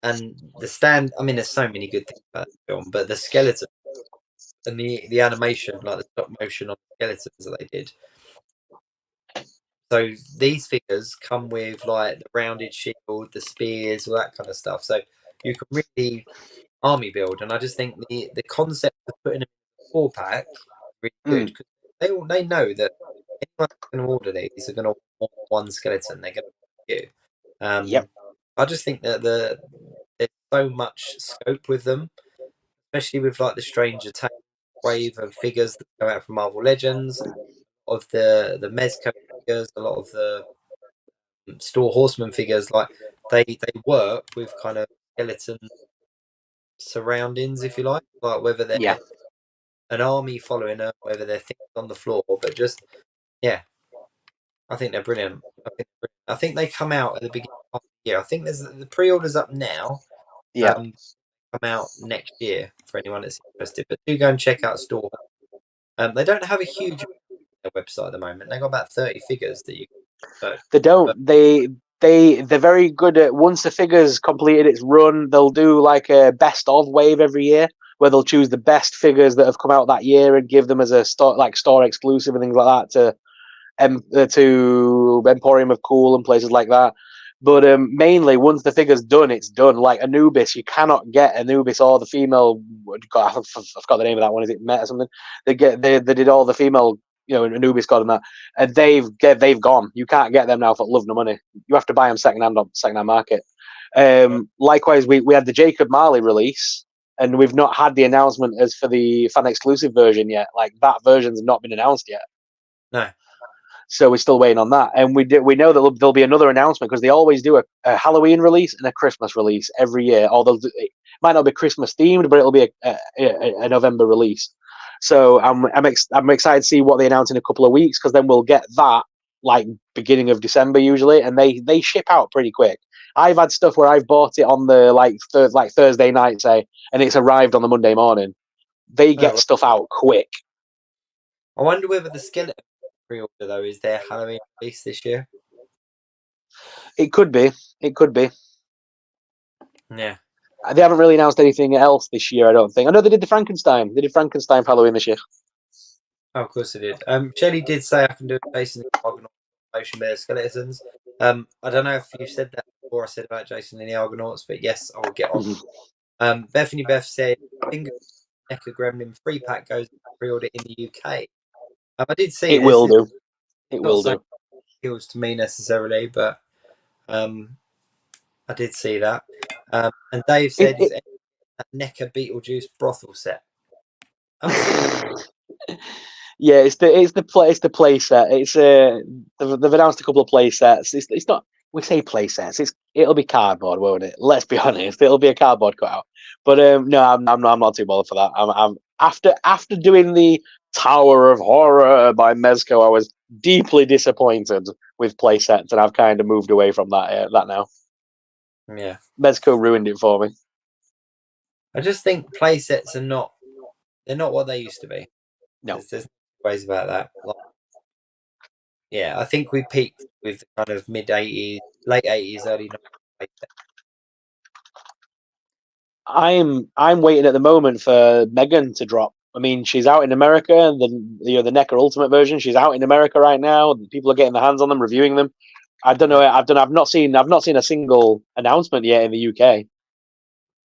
And the stand, I mean, there's so many good things about the film, but the skeleton and the animation, like the stop motion on the skeletons that they did. So these figures come with like the rounded shield, the spears, all that kind of stuff. So you can really army build, and I just think the concept of putting them in a 4-pack is really good because they know that anyone going to order these are going to want one skeleton. They're going to you.
Yep.
I just think that there's so much scope with them, especially with like the Stranger Tales wave of figures that come out from Marvel Legends, of the Mezco figures, a lot of the Store Horseman figures. Like they work with kind of skeleton surroundings, if you like whether they're
Yeah.
an army following them, whether they're things on the floor, but just I think they're brilliant. I think they come out at the beginning of the year. I think there's the pre-orders up now.
Yeah.
Come out next year for anyone that's interested. But do go and check out Store. They don't have a huge website at the moment. They got about 30 figures that you can search.
They don't. They're very good at once the figure's completed its run, they'll do like a best of wave every year where they'll choose the best figures that have come out that year and give them as a store exclusive and things like that to Emporium of Cool and places like that. But mainly, once the figure's done, it's done. Like Anubis, you cannot get Anubis or the female. God, I've got the name of that one. Is it Met or something? They did all the female, Anubis God and that, and they've gone. You can't get them now for love nor money. You have to buy them secondhand on secondhand market. Likewise, we had the Jacob Marley release, and we've not had the announcement as for the fan exclusive version yet. Like that version's not been announced yet.
No.
So we're still waiting on that, and we know that there'll be another announcement because they always do a Halloween release and a Christmas release every year. Although it might not be Christmas themed, but it'll be a November release. So I'm excited to see what they announce in a couple of weeks because then we'll get that like beginning of December usually, and they ship out pretty quick. I've had stuff where I've bought it on the Thursday night, say, and it's arrived on the Monday morning. They get stuff out quick.
I wonder whether the skeleton pre-order though is their Halloween release this year.
It could be. It could be.
Yeah.
They haven't really announced anything else this year, I don't think. I know they did the Frankenstein. They did Frankenstein for Halloween this year.
Oh, of course they did. Shelley did say I can do a Jason and the Argonauts Motion Bear Skeletons. I don't know if you said that before I said about Jason and the Argonauts, but yes, I will get on. Bethany Beth said Finger Necker Gremlin 3-pack goes pre-order in the UK. I did see
it will do. It will do.
Appeals to me necessarily, but I did see that. And Dave said, "Is that Necker Beetlejuice brothel set?"
Yeah, it's the play set. It's they've announced a couple of play sets. It's not, we say play sets. It'll be cardboard, won't it? Let's be honest. It'll be a cardboard cutout. But no, I'm not too bothered for that. I'm after doing the Tower of Horror by Mezco, I was deeply disappointed with play sets, and I've kind of moved away from that now.
Yeah,
Mezco ruined it for me.
I just think play sets they're not what they used to be.
No,
there's ways about that. I think we peaked with the kind of mid '80s, late '80s, early '90s.
I'm waiting at the moment for Megan to drop. I mean, she's out in America, and the Necker Ultimate version. She's out in America right now. People are getting their hands on them, reviewing them. I don't know. I've not seen a single announcement yet in the UK.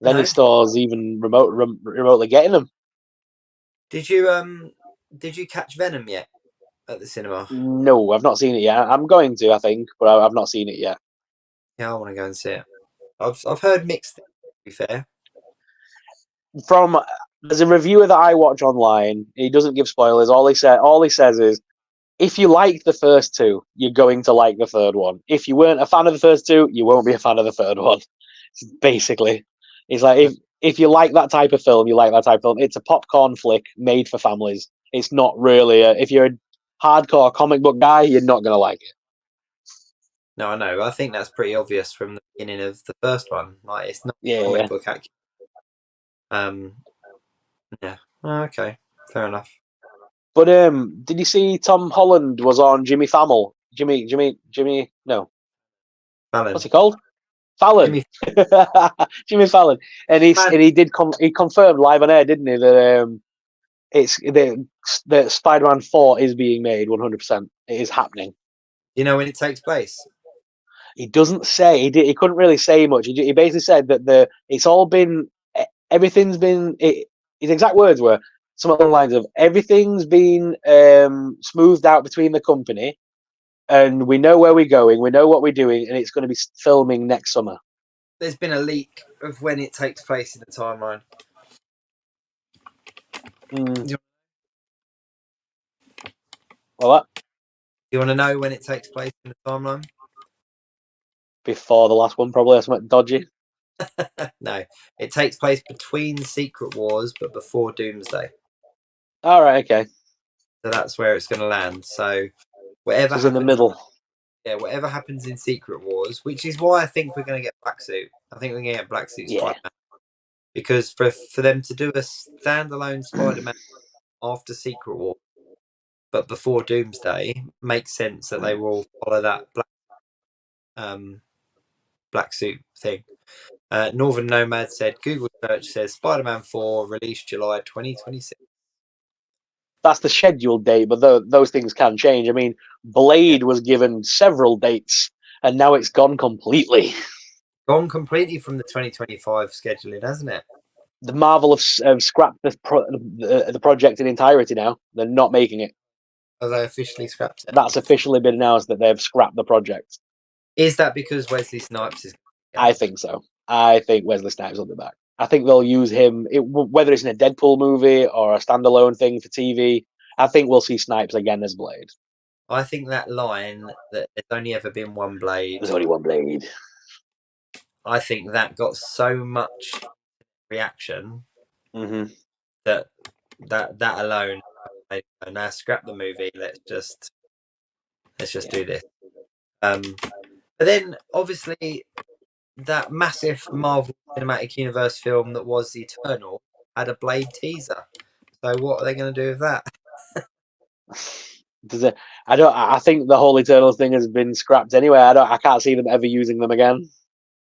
Any stores even remotely getting them.
Did you catch Venom yet at the cinema?
No, I've not seen it yet. I'm going to, I think, but I've not seen it yet.
Yeah, I want to go and see it. I've heard mixed things, to be fair.
There's a reviewer that I watch online. He doesn't give spoilers. All he says is, if you like the first two, you're going to like the third one. If you weren't a fan of the first two, you won't be a fan of the third one. Basically, it's like if you like that type of film, you like that type of film. It's a popcorn flick made for families. It's not really if you're a hardcore comic book guy, you're not gonna like it.
No, I know. I think that's pretty obvious from the beginning of the first one. Like, it's not
Yeah,
comic
yeah.
book accurate. Yeah. Oh, okay. Fair enough.
But did you see Tom Holland was on Jimmy Fallon? Jimmy. No,
Fallon.
what's he called? Fallon. Jimmy Fallon, and he confirmed live on air, didn't he, that it's that Spider-Man 4 is being made 100%. It is happening.
You know when it takes place?
He doesn't say. He couldn't really say much. He basically said that everything's been. His exact words were some of the lines of everything's been smoothed out between the company, and we know where we're going, we know what we're doing, and it's going to be filming next summer.
There's been a leak of when it takes place in the timeline.
Well,
Do you want to know when it takes place in the timeline?
Before the last one, probably. Or something dodgy.
No, it takes place between Secret Wars, but before Doomsday.
All right, okay.
So that's where it's going to land. So whatever
So it's
happens
in the middle.
Yeah, whatever happens in Secret Wars, which is why I think we're going to get Black Suit. I think we're going to get Black Suit Spider-Man. Because for them to do a standalone Spider-Man after Secret War, but before Doomsday, makes sense that they will follow that black suit thing. Northern Nomad said, Google search says Spider-Man 4 released July 2026.
That's the scheduled date, but those things can change. I mean, Blade was given several dates, and now it's gone completely.
Gone completely from the 2025 scheduling, hasn't it?
The Marvel have scrapped the project in entirety now. They're not making it.
Have they officially scrapped it?
That's officially been announced that they've scrapped the project.
Is that because Wesley Snipes is...
I think so. I think Wesley Snipes will be back. I think they'll use him, whether it's in a Deadpool movie or a standalone thing for TV. I think we'll see Snipes again as Blade.
I think that line that there's only ever been one Blade.
There's only one Blade.
I think that got so much reaction that alone. Now scrap the movie. Let's just do this. But then obviously that massive Marvel Cinematic Universe film that was The Eternal had a Blade teaser. So what are they going to do with that?
I think the whole Eternals thing has been scrapped anyway. I can't see them ever using them again.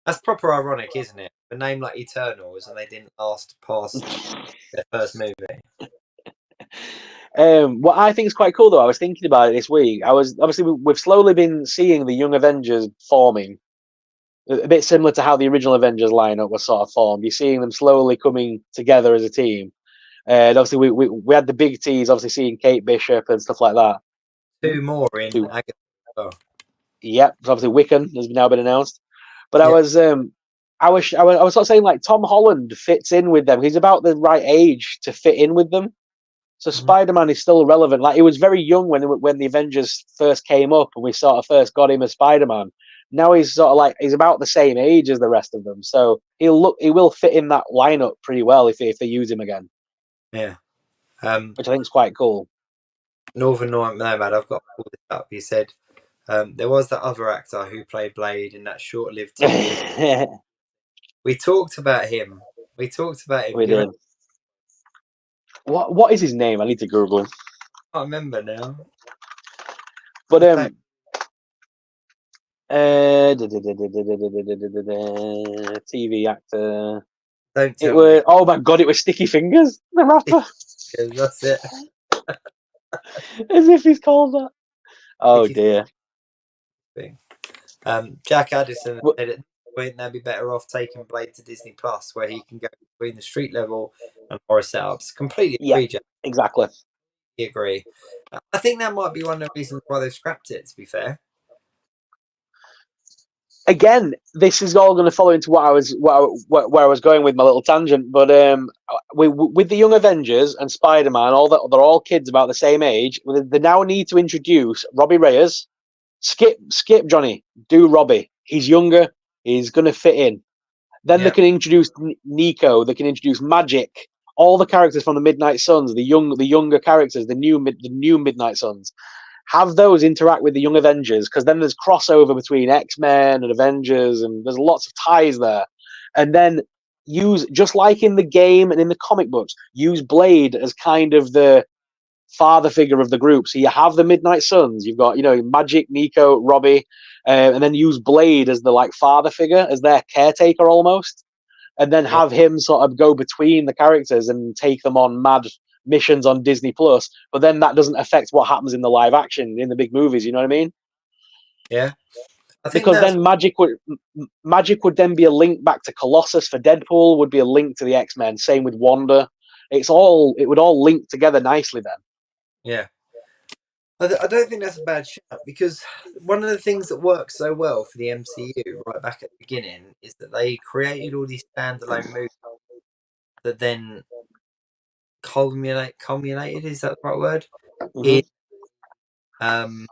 That's proper ironic, isn't it? A name like Eternals and they didn't last past their first movie.
What I think is quite cool, though, I was thinking about it this week. We've slowly been seeing the Young Avengers forming, a bit similar to how the original Avengers lineup was sort of formed. You're seeing them slowly coming together as a team. And obviously, we had the big tease, obviously seeing Kate Bishop and stuff like that.
Two more in Agatha. Oh.
Yep, obviously Wiccan has now been announced. But I was sort of saying, like, Tom Holland fits in with them. He's about the right age to fit in with them. So Spider-Man is still relevant. Like, he was very young when the Avengers first came up and we sort of first got him as Spider-Man. Now he's sort of like, he's about the same age as the rest of them. So he will fit in that lineup pretty well if they use him again.
Yeah.
Which I think is quite cool.
Northern Nomad, I've got to pull this up. He said there was that other actor who played Blade in that short-lived TV. We talked about him. We
did. What is his name? I need to Google him.
I can't remember now.
But TV actor.
Don't tell me.
Oh my god! It was Sticky Fingers, the rapper.
That's it.
As if he's called that. Oh dear.
Jack Addison said at this point they'd be better off taking Blade to Disney Plus, where he can go between the street level and horror setups. Completely agree, Jack.
Exactly.
Agree. I think that might be one of the reasons why they've scrapped it. To be fair.
again, this is all going to follow into where I was going with my little tangent. But with the Young Avengers and Spider-Man, all that they're all kids about the same age. They now need to introduce Robbie Reyes. Skip Johnny, do Robbie. He's younger. He's going to fit in. Then they
Yep.
can introduce Nico. They can introduce Magic. All the characters from the Midnight Suns, the younger characters, the new Midnight Suns. Have those interact with the Young Avengers, because then there's crossover between X-Men and Avengers, and there's lots of ties there. And then use, just like in the game and in the comic books, use Blade as kind of the father figure of the group. So you have the Midnight Suns, you've got, Magic, Nico, Robbie, and then use Blade as the like father figure, as their caretaker almost, and then have him sort of go between the characters and take them on mad missions on Disney Plus. But then that doesn't affect what happens in the live action in the big movies. You know what I mean?
Yeah. I think
Because
that's
then Magic would then be a link back to Colossus for Deadpool. Would be a link to the X-Men. Same with Wanda. It would all link together nicely then.
yeah. I don't think that's a bad shout, because one of the things that works so well for the MCU right back at the beginning is that they created all these standalone movies that then culminated, is that the right word?
Mm-hmm.
Um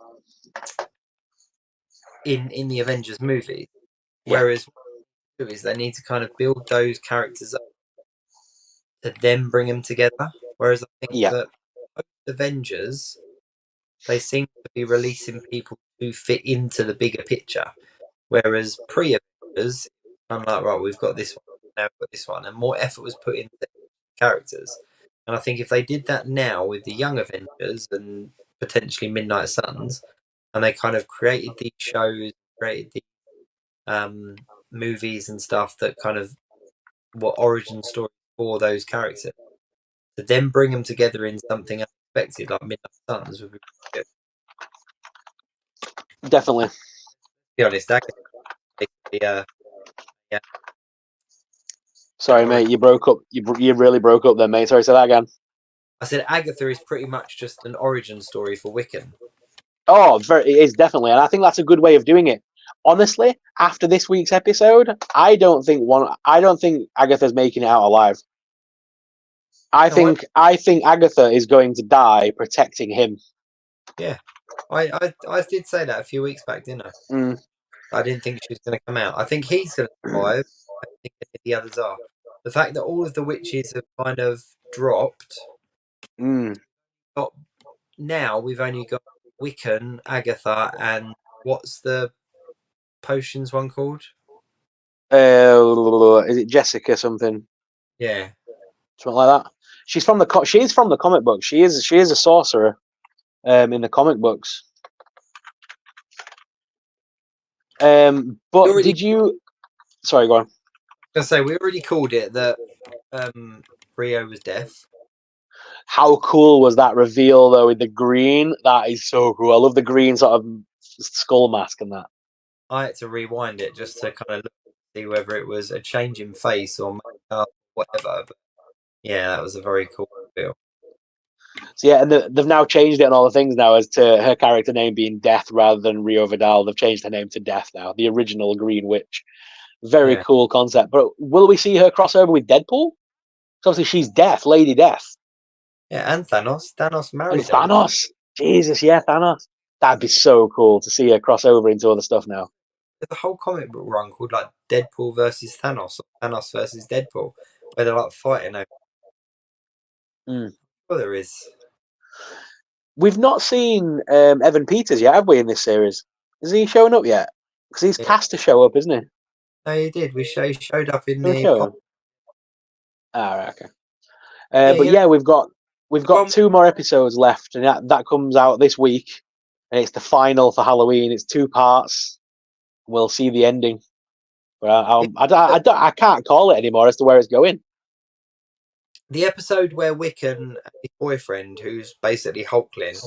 in the Avengers movie.
Yeah.
Whereas what they do is they need to kind of build those characters up to then bring them together. Whereas I think
Yeah.
that Avengers, they seem to be releasing people who fit into the bigger picture. Whereas pre-Avengers, I'm like, right, we've got this one, now we've got this one, and more effort was put into characters. And I think if they did that now with the Young Avengers and potentially Midnight Suns, and they kind of created these shows, created the movies and stuff that kind of were origin stories for those characters, to then bring them together in something unexpected like Midnight Suns would be good.
Definitely.
To be honest, that could be, yeah.
Sorry, mate. You broke up. You really broke up there, mate. Sorry, say that again.
I said Agatha is pretty much just an origin story for Wiccan.
Oh, it is definitely, and I think that's a good way of doing it. Honestly, after this week's episode, I don't think Agatha's making it out alive. I think Agatha is going to die protecting him.
Yeah, I did say that a few weeks back, didn't I?
Mm.
I didn't think she was going to come out. I think he's going to survive. I think the others are. The fact that all of the witches have kind of dropped. Now we've only got Wiccan, Agatha, and what's the potions one called?
Is it Jessica something?
Yeah,
Something like that. She's from the comic book. She is a sorcerer in the comic books. But did you? Sorry, go on.
I was gonna say we already called it that Rio was deaf.
How cool was that reveal though with the green? That is so cool. I love the green sort of skull mask and that.
I had to rewind it just to kind of look, see whether it was a change in face or makeup, whatever. But yeah, that was a very cool reveal.
So yeah, and they've now changed it and all the things now as to her character name being Death rather than Rio Vidal. They've changed her name to Death now, the original Green Witch. Very cool concept. But will we see her crossover with Deadpool? Because obviously she's Death, Lady Death.
Yeah, and Thanos. Thanos married
And Thanos. Jesus, yeah, Thanos. That'd be so cool to see her cross over into other stuff now.
There's a whole comic book run called like Deadpool versus Thanos, or Thanos versus Deadpool, where they're like fighting over. Well, there is.
We've not seen Evan Peters yet, have we, in this series? Is he showing up yet? Because he's cast to show up, isn't he?
No, he did. He showed up in
Did he
the.
show him? Ah, right, okay. But yeah, we've got 2 more episodes left, and that comes out this week, and it's the final for Halloween. It's 2 parts. We'll see the ending. But I can't call it anymore as to where it's going.
The episode where Wiccan and his boyfriend, who's basically Hulkling,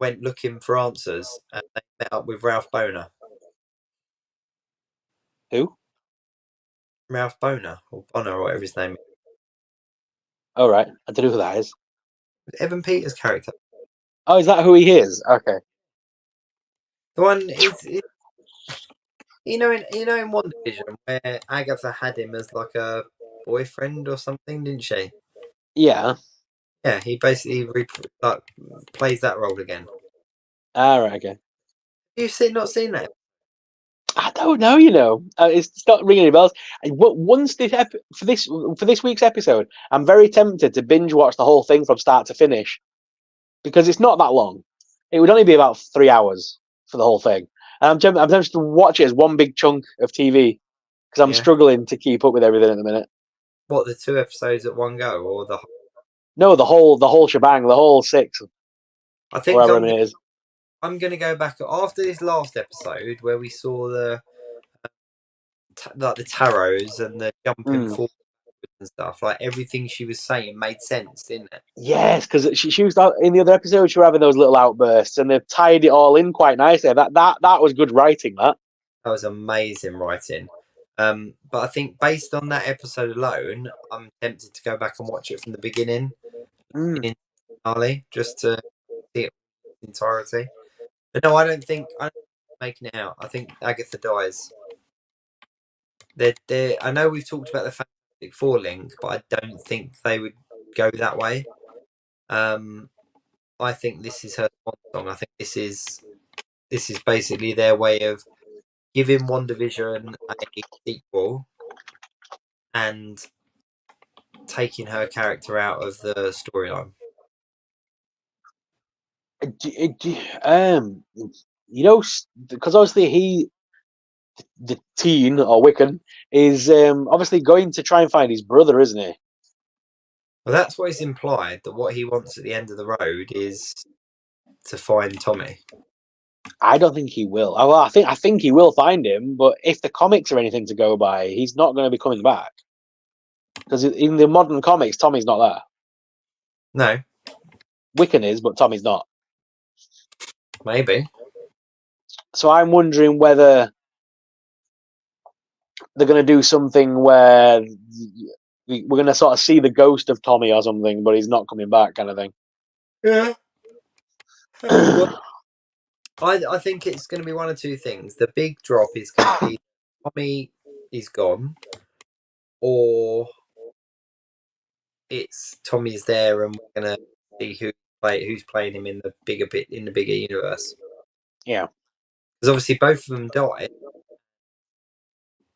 went looking for answers, and they met up with Ralph Boner.
Who?
Ralph Boner, or Bonner, or whatever his name is.
Oh, right. I don't know who that is.
Evan Peters' character.
Oh, is that who he is? Okay.
The one is in WandaVision where Agatha had him as like a boyfriend or something, didn't she?
Yeah.
Yeah, he basically like plays that role again.
All right. Okay.
Not seen that?
I don't know. It's not ringing any bells. But once for this week's episode, I'm very tempted to binge watch the whole thing from start to finish because it's not that long. It would only be about 3 hours for the whole thing. And I'm tempted to watch it as one big chunk of TV because I'm
Yeah.
struggling to keep up with everything at the minute.
What, the 2 episodes at one go, or the?
No, the whole shebang, the whole 6
I
or
think
whatever it is.
I'm going to go back after this last episode where we saw the like the tarots and the jumping
Mm.
forward and stuff. Like everything she was saying made sense, didn't it?
Yes, because she was in the other episode. She was having those little outbursts, and they've tied it all in quite nicely. That was good writing. That.
That was amazing writing. But I think based on that episode alone, I'm tempted to go back and watch it from the beginning,
Mm.
finale, just to see it in its entirety. But no, I don't think I'm making it out. I think Agatha dies. I know we've talked about the Fantastic Four link, but I don't think they would go that way. I think this is her swan song. I think this is basically their way of giving WandaVision a sequel and taking her character out of the storyline.
Because obviously the teen or Wiccan, is obviously going to try and find his brother, isn't he?
Well, that's what is implied, that what he wants at the end of the road is to find Tommy.
I don't think he will. Well, I think he will find him, but if the comics are anything to go by, he's not going to be coming back. Because in the modern comics, Tommy's not there.
No,
Wiccan is, but Tommy's not.
maybe.
So I'm wondering whether they're going to do something where we're going to sort of see the ghost of Tommy or something, but he's not coming back, kind of thing.
Yeah. I think it's going to be one of two things. The big drop is going to be Tommy is gone, or it's Tommy's there, and we're going to see who's playing him in the bigger universe.
Yeah,
because obviously both of them died,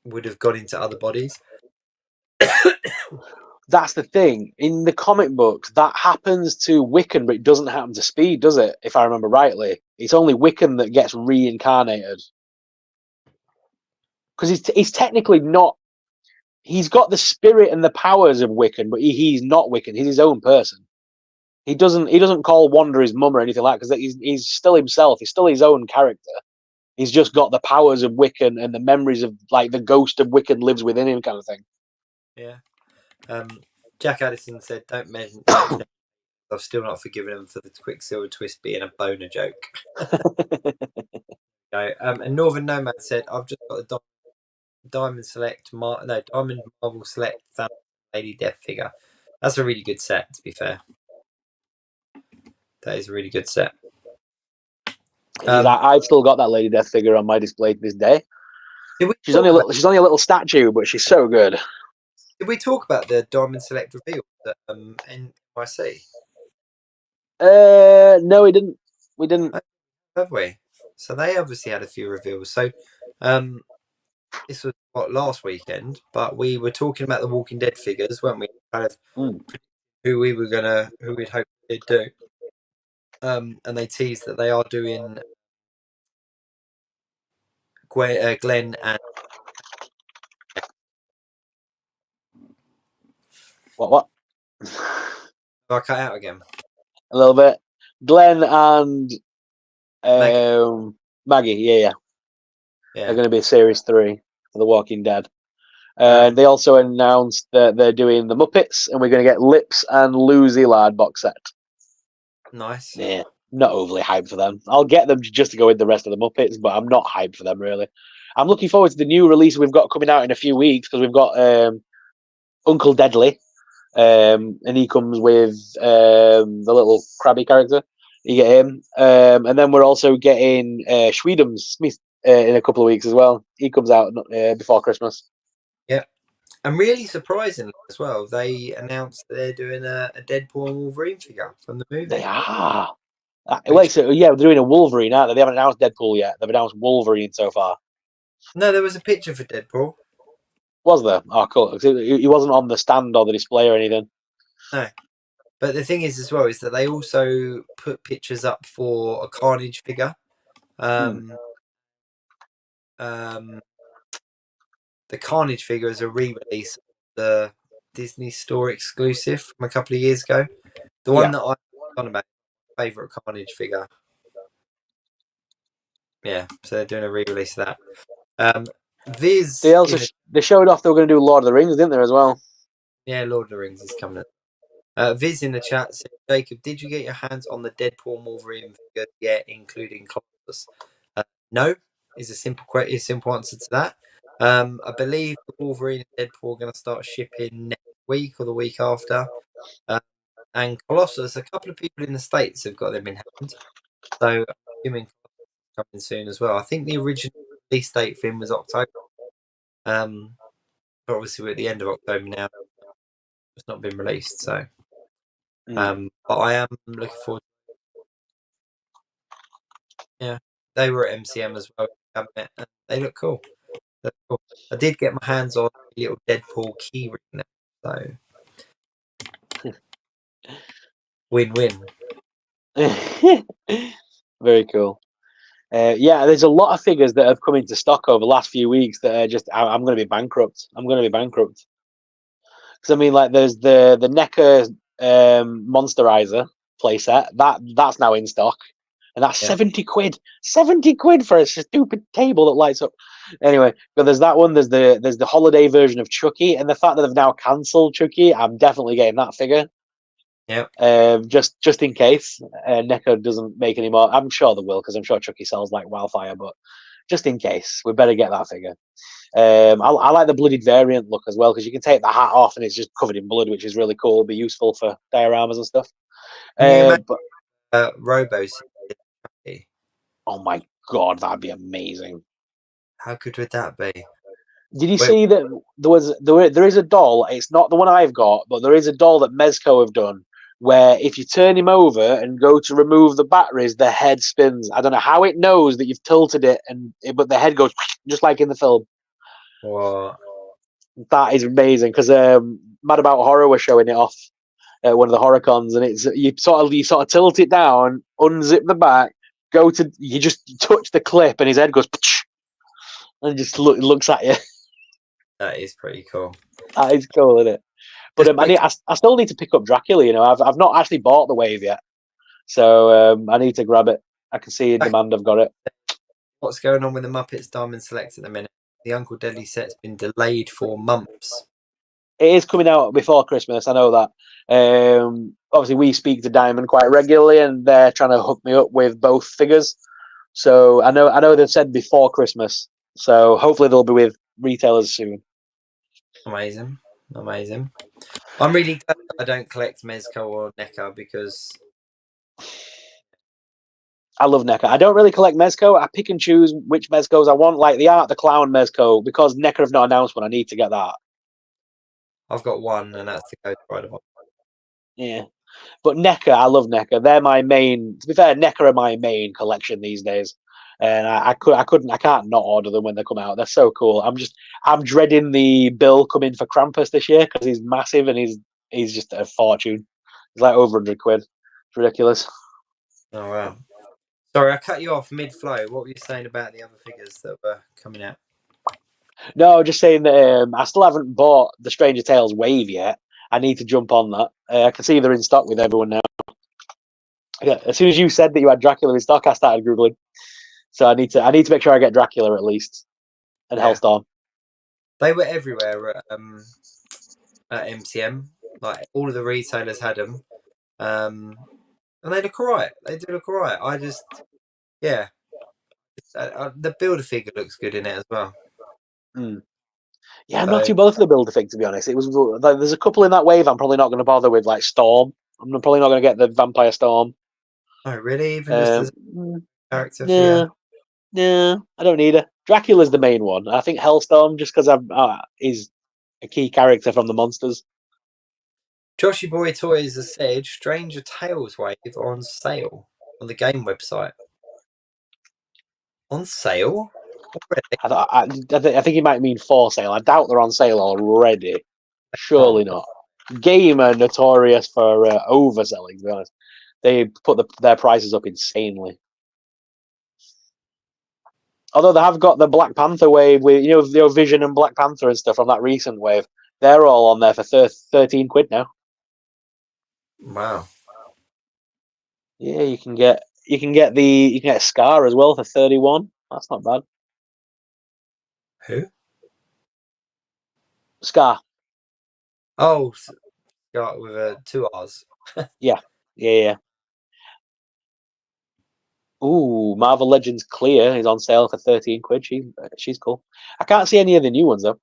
would have gone into other bodies.
that's the thing. In the comic books, that happens to Wiccan, but it doesn't happen to Speed, does it? If I remember rightly, it's only Wiccan that gets reincarnated. Because he's technically not. He's got the spirit and the powers of Wiccan, but he's not Wiccan. He's his own person. He doesn't call Wanda his mum or anything like that because he's still himself. He's still his own character. He's just got the powers of Wiccan and the memories of like the ghost of Wiccan lives within him, kind of thing.
Yeah. Jack Addison said, "Don't mention." I've still not forgiven him for the Quicksilver twist being a boner joke. And Northern Nomad said, "I've just got a Diamond Marvel Select Lady Death figure. That's a really good set, to be fair. That is a really good set."
I've still got that Lady Death figure on my display to this day. She's only a little statue, but she's so good.
Did we talk about the Diamond Select reveal at NYC?
No, we didn't. We didn't.
Have we? So they obviously had a few reveals. So this was last weekend, but we were talking about the Walking Dead figures, weren't we? Kind of who we'd hope they'd do. And they teased that they are doing Glenn and
What?
I cut out again.
A little bit. Glenn and Maggie. Yeah. They're going to be series 3 for The Walking Dead. They also announced that they're doing the Muppets, and we're going to get Lips and Lucy Lard box set.
Nice.
Yeah, not overly hyped for them. I'll get them just to go with the rest of the Muppets, but I'm not hyped for them really. I'm looking forward to the new release we've got coming out in a few weeks because we've got Uncle Deadly, and he comes with the little crabby character. You get him, and then we're also getting Smith in a couple of weeks as well. He comes out before Christmas.
Yeah. And really surprisingly as well, they announced that they're doing a Deadpool and Wolverine figure from the movie.
They are.
Which,
Wait, so yeah, they're doing a Wolverine, aren't they? They haven't announced Deadpool yet. They've announced Wolverine so far.
no, there was a picture for Deadpool.
Was there? Oh, cool. He wasn't on the stand or the display or anything.
No. But the thing is as well is that they also put pictures up for a Carnage figure. Um, the Carnage figure is a re-release of the Disney Store exclusive from a couple of years ago. The one that I'm on about, favorite Carnage figure. Yeah, so they're doing a re-release of that. Viz,
They showed off they were going to do Lord of the Rings, didn't they, as well?
yeah, Lord of the Rings is coming. Viz in the chat said, Jacob, did you get your hands on the Deadpool and Wolverine figure yet, including Colossus? No, is a simple answer to that. I believe the Wolverine and Deadpool are going to start shipping next week or the week after. And Colossus, a couple of people in the States have got them in hand. So I'm assuming Colossus is coming soon as well. I think the original release date for him was October. But obviously we're at the end of October now. It's not been released, so but I am looking forward. Yeah, they were at MCM as well. And they look cool. I did get my hands on a little Deadpool key ring, so win-win.
Very cool. Yeah, there's a lot of figures that have come into stock over the last few weeks that are just. I'm going to be bankrupt. I'm going to be bankrupt. Because I mean, like, there's the NECA Monsterizer playset that's now in stock, and that's 70 quid. 70 quid for a stupid table that lights up. Anyway, but there's that one. There's the holiday version of Chucky, and the fact that they've now cancelled Chucky, I'm definitely getting that figure.
Yeah.
Just in case NECA doesn't make any more. I'm sure they will, because I'm sure Chucky sells like wildfire. But just in case, we better get that figure. I like the blooded variant look as well, because you can take the hat off and it's just covered in blood, which is really cool. It'll be useful for dioramas and stuff.
Can you imagine Robos?
Oh my god, that'd be amazing.
How good would that be?
Did you see that there is a doll? It's not the one I've got, but there is a doll that Mezco have done, where if you turn him over and go to remove the batteries, the head spins. I don't know how it knows that you've tilted it, but the head goes just like in the film.
What?
That is amazing, because Mad About Horror was showing it off at one of the horror cons, and it's you sort of tilt it down, unzip the back, you just touch the clip, and his head goes and just looks at you.
That is pretty cool.
That is cool, isn't it? But I still need to pick up Dracula. You know, I've not actually bought the wave yet, so I need to grab it. I can see a demand. I've got it.
What's going on with the Muppets Diamond Select at the minute? The Uncle Deadly set's been delayed for months.
It is coming out before Christmas. I know that. Obviously, we speak to Diamond quite regularly, and they're trying to hook me up with both figures. So I know they've said before Christmas. So hopefully they'll be with retailers soon.
Amazing. I'm really glad that I don't collect Mezco or NECA, because
I love NECA. I don't really collect Mezco. I pick and choose which Mezcos I want, like the Art the Clown Mezco, because NECA have not announced one. I need to get that.
I've got one, and that's the Ghost Rider one.
Yeah. But NECA, I love NECA. They're my main. To be fair, NECA are my main collection these days, and I can't not order them when they come out. They're so cool. I'm dreading the bill coming for Krampus this year, because he's massive and he's just a fortune. He's like over 100 quid. It's ridiculous.
Oh wow! Sorry, I cut you off mid-flow. What were you saying about the other figures that were coming out?
No, just saying that I still haven't bought the Stranger Tales wave yet. I need to jump on that. I can see they're in stock with everyone now. Yeah, as soon as you said that you had Dracula in stock, I started googling. So I need to make sure I get Dracula at least, and Hellstorm.
They were everywhere at MCM. Like, all of the retailers had them, and they look alright. They do look alright. The Build-A-Figure looks good in it as well.
Yeah, I'm not too bothered for the Build-A-Fig, to be honest. There's a couple in that wave I'm probably not going to bother with, like Storm. I'm probably not going to get the Vampire Storm.
Oh, really? Even just as a character?
Yeah. No, I don't need her. Dracula's the main one. I think Hellstorm, just because is a key character from the monsters.
Joshy Boy Toys has said Stranger Tales Wave are on sale on the game website. On sale? Already?
I think he might mean for sale. I doubt they're on sale already. Surely not. Game are notorious for overselling, to be honest. They put their prices up insanely. Although they have got the Black Panther wave with, the Vision and Black Panther and stuff from that recent wave. They're all on there for 13 quid now.
Wow.
Yeah, you can get Scar as well for 31. That's not bad.
Who?
Scar.
Oh, Scott with two R's.
Yeah. Ooh, Marvel Legends Clear is on sale for 13 quid. She's cool. I can't see any of the new ones though.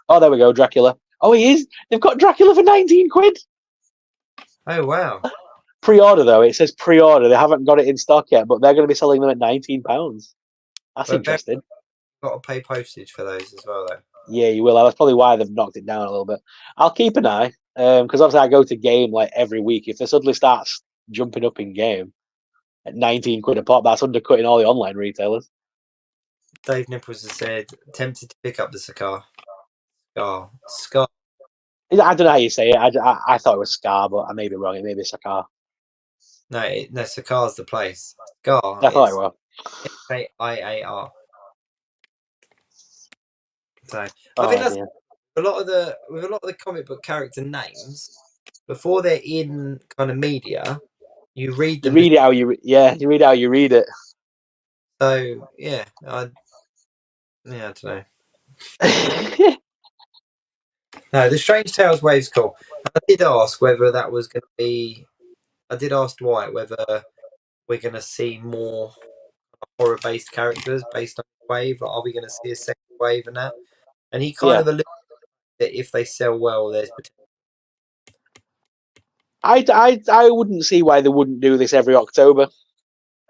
Oh, there we go, Dracula. Oh, he is. They've got Dracula for 19 quid.
Oh, wow.
Pre-order though. It says pre-order. They haven't got it in stock yet, but they're going to be selling them at £19. That's
But
interesting.
got to pay postage for those as well, though.
Yeah, you will. That's probably why they've knocked it down a little bit. I'll keep an eye because obviously I go to game like every week. If they suddenly starts jumping up in game at 19 quid a pop, that's undercutting all the online retailers.
Dave Nipples has said, tempted to pick up the Scar. Scar.
I don't know how you say it. I thought it was Scar, but I may be wrong. It may be Scar.
No, Scar's the place. Scar
I thought
is
it was.
K-I-A-R. So I think
Oh
that's
dear.
a lot of the comic book character names before they're in kind of media. You read
You
them.
read it how you you read it how you read it.
So yeah, I don't know. No, the Strange Tales wave's cool. I did ask whether that was going to be. I did ask Dwight whether we're going to see more horror-based characters based on the wave. Like, are we going to see a second wave and that? And he kind
Yeah.
of alluded that if they sell well, there's potential.
I wouldn't see why they wouldn't do this every October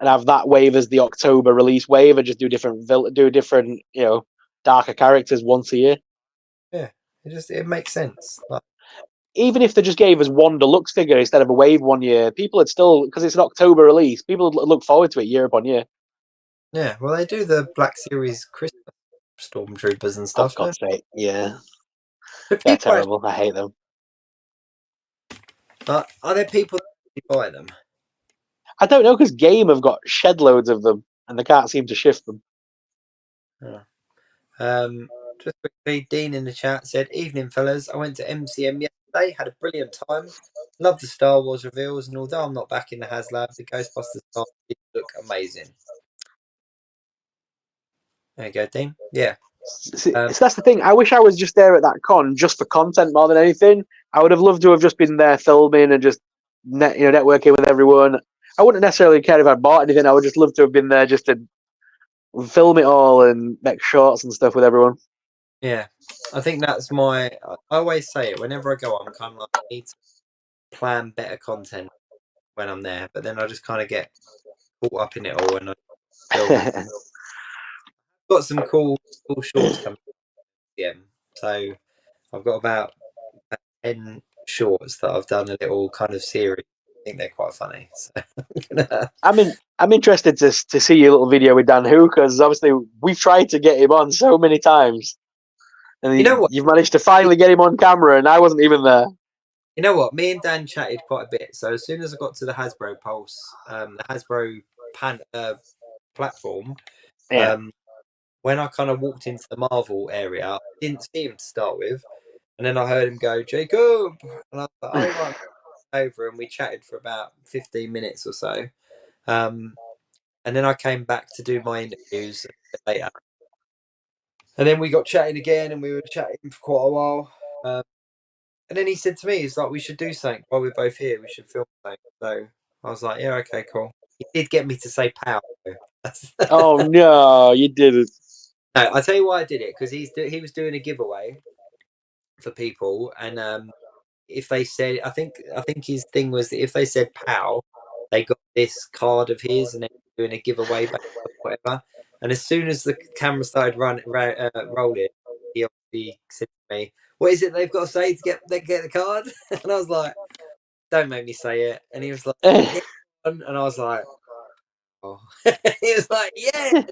and have that wave as the October release wave and just do different darker characters once a year.
Yeah, it makes sense. Like,
Even if they just gave us one deluxe figure instead of a wave one year, people would still, because it's an October release, people would look forward to it year upon year.
yeah, well, they do the Black Series Christmas Stormtroopers and
Oh,
stuff.
for God's sake. Yeah.
But
They're
people
terrible. I hate them.
are there people that buy them?
I don't know, because Game have got shed loads of them and they can't seem to shift them.
Just quickly, Dean in the chat said, "Evening, fellas. I went to MCM yesterday. Had a brilliant time. Love the Star Wars reveals, and although I'm not back in the HasLab, the Ghostbusters cars did look amazing." There you go, Dean. Yeah.
See, so that's the thing. I wish I was just there at that con just for content more than anything. I would have loved to have just been there filming and just networking with everyone. I wouldn't necessarily care if I bought anything. I would just love to have been there just to film it all and make shorts and stuff with everyone.
Yeah, I think that's I always say it whenever I go. I'm kind of like, I need to plan better content when I'm there, but then I just kind of get caught up in it all and I film. Got some cool shorts coming. Yeah, so I've got about 10 shorts that I've done a little kind of series. I think they're quite funny. So
I'm interested to see your little video with Dan Who, because obviously we've tried to get him on so many times, and
you know what?
you've managed to finally get him on camera, and I wasn't even there.
You know what? Me and Dan chatted quite a bit. So as soon as I got to the HASBRO Pulse, the HASBRO platform,
Yeah.
when I kind of walked into the Marvel area, I didn't see him to start with, and then I heard him go, "Jacob," and I was like, "Oh right," over, and we chatted for about 15 minutes or so. And then I came back to do my interviews a bit later, and then we got chatting again, and we were chatting for quite a while. And then he said to me, "He's like, we should do something while we're both here. We should film something." So I was like, "Yeah, okay, cool." He did get me to say "pow."
Oh no, you didn't.
No, I'll tell you why I did it, because he was doing a giveaway for people, and if they said, I think his thing was that if they said "pow," they got this card of his, and then doing a giveaway back. whatever. And as soon as the camera started rolling, he obviously said to me, "What is it they've got to say to get the card?" And I was like, "Don't make me say it." And he was like, "Yeah," and I was like, "Oh," he was like, "Yeah."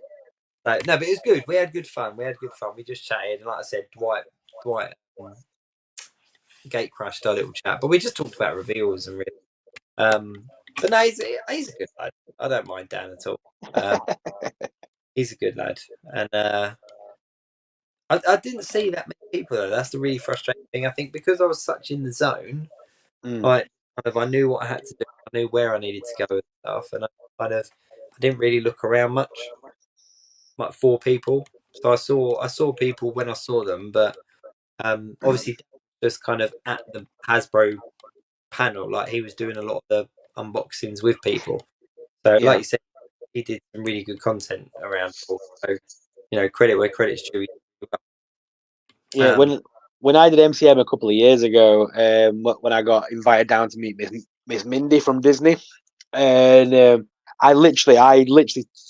No, but it was good. We had good fun. We just chatted, and like I said, Dwight, gate crashed our little chat, but we just talked about reveals and really. But no, he's a good lad. I don't mind Dan at all. He's a good lad, and I didn't see that many people though. That's the really frustrating thing. I think because I was such in the zone, like I knew what I had to do, I knew where I needed to go and stuff, and I didn't really look around much. Like 4 people, so I saw people when I saw them, but obviously just kind of at the Hasbro panel, like he was doing a lot of the unboxings with people. So like
Yeah.
you said, he did some really good content around it all. So credit where credit's due.
Yeah, when I did MCM a couple of years ago, when I got invited down to meet Miss Mindy from Disney, and I literally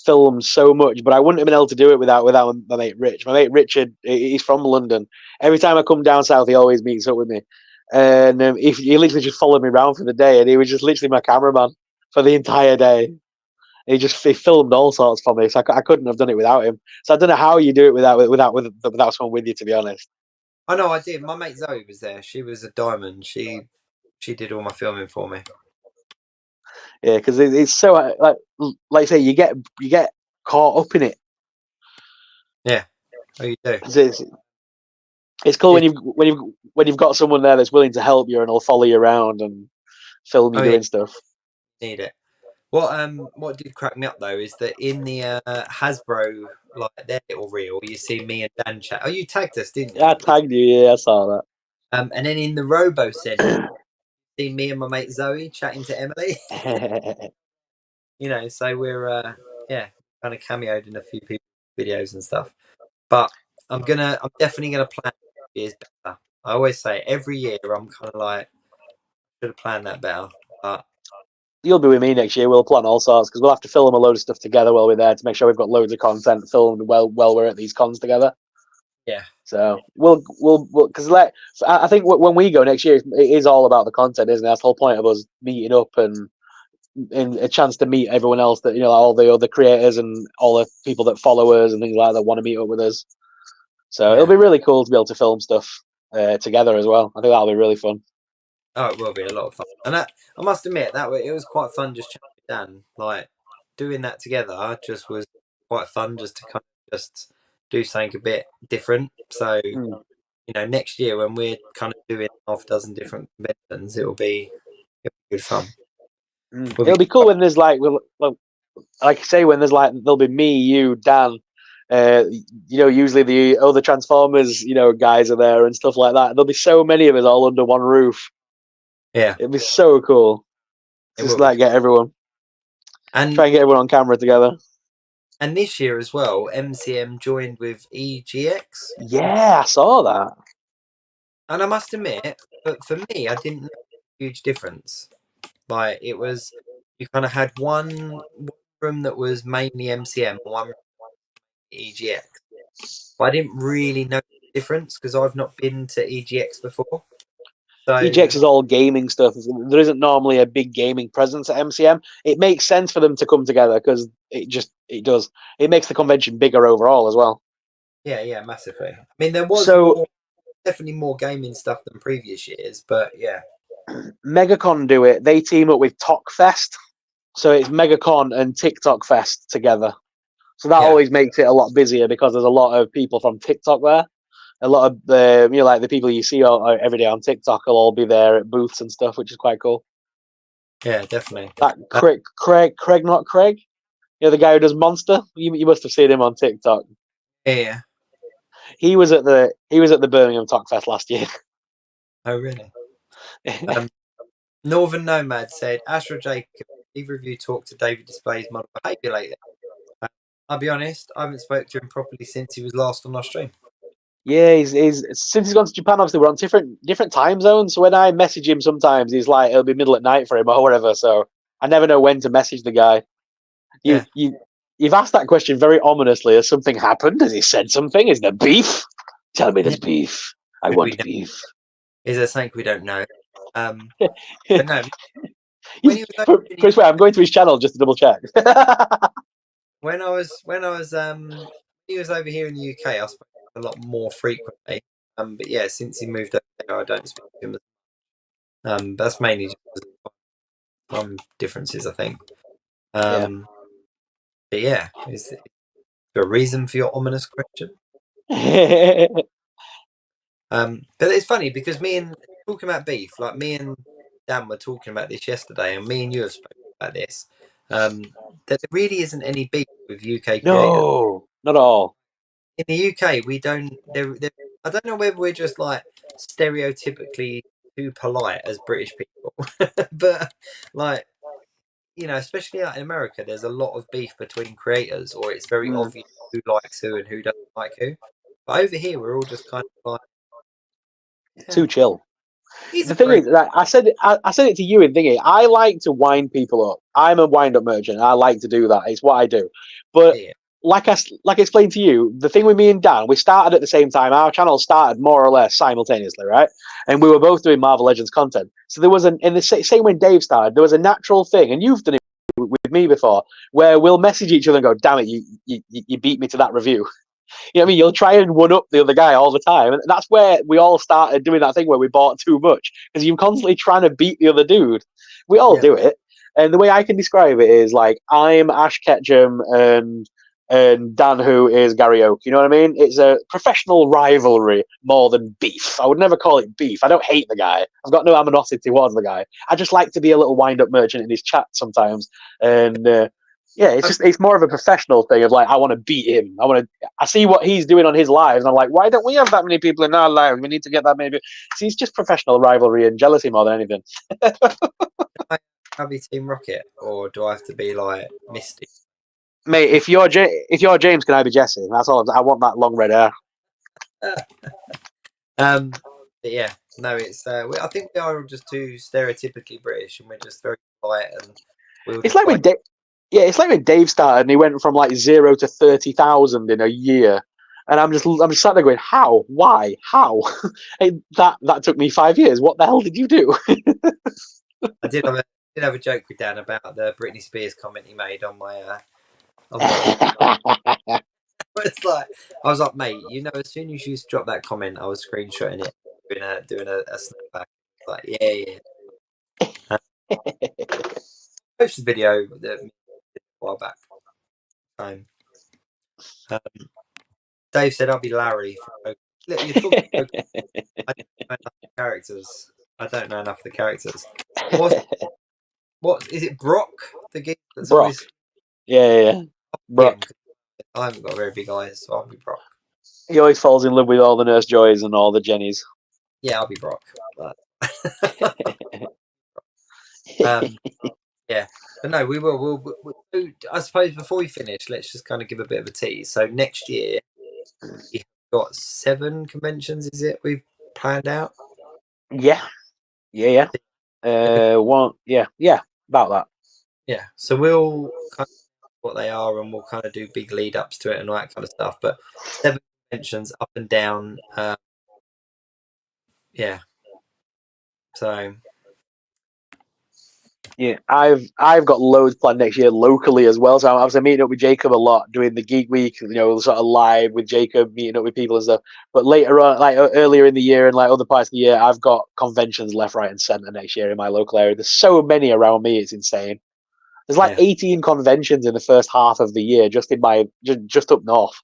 filmed so much, but I wouldn't have been able to do it without my mate Rich. My mate Richard, he's from London. Every time I come down south, he always meets up with me, and he literally just followed me around for the day, and he was just literally my cameraman for the entire day. He filmed all sorts for me, so I couldn't have done it without him. So I don't know how you do it without someone with you, to be honest.
I know I did. My mate Zoe was there. She was a diamond. She did all my filming for me.
Yeah, because it's so like I say, you get caught up in it.
Yeah, oh, you do.
It's cool when you've got someone there that's willing to help you and will follow you around and film you doing stuff.
Need it. What did crack me up though is that in the Hasbro, like their little reel, you see me and Dan chat. Oh, you tagged us, didn't you?
I tagged you, yeah, I saw
And then in the Robo segment, see me and my mate Zoe chatting to Emily.
that.
So we're kind of cameoed in a few people's videos and stuff. But I'm definitely gonna plan years better. I always say every year I'm kind of like should have planned that better. But
You'll be with me next year. We'll plan all sorts because we'll have to film a load of stuff together while we're there to make sure we've got loads of content filmed while we're at these cons together.
yeah,
So we'll because I think when we go next year, it is all about the content, isn't it? That's the whole point of us meeting up and a chance to meet everyone else that like all the other creators and all the people that follow us and things like that want to meet up with us. So it'll be really cool to be able to film stuff together as well. I think that'll be really fun.
oh, it will be a lot of fun. And I must admit that it was quite fun just chatting with Dan. Like doing that together just was quite fun just to kind of just do something a bit different. So next year when we're kind of doing half a dozen different conventions, it'll be good fun.
It'll be cool when there's like I say, when there's like there'll be me, you, Dan. Usually the other Transformers, guys are there and stuff like that. There'll be so many of us all under one roof.
Yeah,
it'll be so cool. Just like get everyone
and
try and get everyone on camera together.
And this year as well, MCM joined with EGX.
Yeah, I saw that.
And I must admit, but for me, I didn't know a huge difference. Like it was, you kind of had one room that was mainly MCM, one room EGX. But I didn't really know the difference because I've not been to EGX before. So
EGX is all gaming stuff. There isn't normally a big gaming presence at MCM. It makes sense for them to come together because it does. It makes the convention bigger overall as well.
Yeah, massively. I mean, there was definitely more gaming stuff than previous years, but yeah.
MegaCon do it. They team up with Talkfest. So it's MegaCon and TikTok Fest together. So that always makes it a lot busier because there's a lot of people from TikTok there. A lot of the like the people you see every day on TikTok will all be there at booths and stuff, which is quite cool.
Yeah, definitely.
That Craig, not Craig. The guy who does Monster. You must have seen him on TikTok.
Yeah.
He was at the Birmingham Talkfest last year.
Oh really? Northern Nomad said, Astro Jacob, either of you talked to David Display's model behaviour lately? I'll be honest, I haven't spoke to him properly since he was last on our stream.
Yeah, he's since he's gone to Japan. Obviously, we're on different time zones. So when I message him, sometimes he's like it'll be middle at night for him or whatever. So I never know when to message the guy. You You've asked that question very ominously. Has something happened? Has he said something? Is there beef? Tell me there's beef. I
We
want
don't-
beef.
Is there something we don't know? But no, when he was
Chris, wait, I'm going to his channel just to double check.
when he was over here in the UK, I spoke to him a lot more frequently. But yeah, since he moved over there, I don't speak to him. That's mainly just time differences, I think.
Yeah.
But yeah, is there a reason for your ominous question? But it's funny because me and talking about beef, like me and Dan were talking about this yesterday, and me and you have spoken about this. That there really isn't any beef with UK creators.
No, not at all.
In the UK, we don't. I don't know whether we're just like stereotypically too polite as British people, but like especially out in America, there's a lot of beef between creators, or it's very obvious who likes who and who doesn't like who. But over here, we're all just kind of like, yeah,
Too chill.
he's a
The thing
great.
is, like, I said it to you in thingy. I like to wind people up. I'm a wind up merchant. I like to do that. It's what I do. But
Yeah,
like I explained to you, the thing with me and Dan, we started at the same time. Our channel started more or less simultaneously, right? And we were both doing Marvel Legends content. So there was in the same when Dave started, there was a natural thing, and you've done it with me before, where we'll message each other and go, "Damn it, you beat me to that review." You know what I mean? You'll try and one up the other guy all the time. And that's where we all started doing that thing where we bought too much because you're constantly trying to beat the other dude. We all
yeah.
do it. And the way I can describe it is like I'm Ash Ketchum and Dan, who is Gary Oak. You know what I mean? It's a professional rivalry more than beef. I would never call it beef. I don't hate the guy. I've got no animosity towards the guy. I just like to be a little wind-up merchant in his chat sometimes. And yeah, it's more of a professional thing of like I want to beat him. I see what he's doing on his lives, and I'm like, why don't we have that many people in our lives? We need to get that many. See, it's just professional rivalry and jealousy more than anything.
I'll be Team Rocket, or do I have to be like Misty?
Mate, if you're James, can I be Jesse? That's all. I want that long red hair.
But yeah, no, it's. I think we are just too stereotypically British, and we're just very polite, and we'll
It's
just
like when it's like when Dave started and he went from like 0 to 30,000 in a year, and I'm just sat there going, how, why, how? that took me 5 years. What the hell did you do?
I did have a joke with Dan about the Britney Spears comment he made on my. It's like I was like, mate, as soon as you dropped that comment, I was screenshotting it, doing a snapback. Like, yeah. Posted a video that a while back. Um, Dave said I'll be Larry. Look, you're talking. I don't know enough of the characters. I don't know enough of the characters. What is it? Brock, the geek that's
Brock.
always
Yeah. Brock.
I haven't got very big eyes, so I'll be Brock.
He always falls in love with all the Nurse Joys and all the Jennies.
Yeah, I'll be Brock. But... yeah, but no, we will. We'll. I suppose before we finish, let's just kind of give a bit of a tease. So next year, we've got 7 conventions. Is it we've planned out?
Yeah. One. Yeah. About that.
Yeah. So we'll kind of what they are, and we'll kind of do big lead ups to it and all that kind of stuff. But 7 conventions up and down. Yeah. So.
Yeah, I've got loads planned next year locally as well. So I'm obviously meeting up with Jacob a lot, doing the Geek Week, sort of live with Jacob, meeting up with people and stuff. But later on, like earlier in the year and like other parts of the year, I've got conventions left, right, and centre next year in my local area. There's so many around me, it's insane. There's like 18 conventions in the first half of the year just in just up north.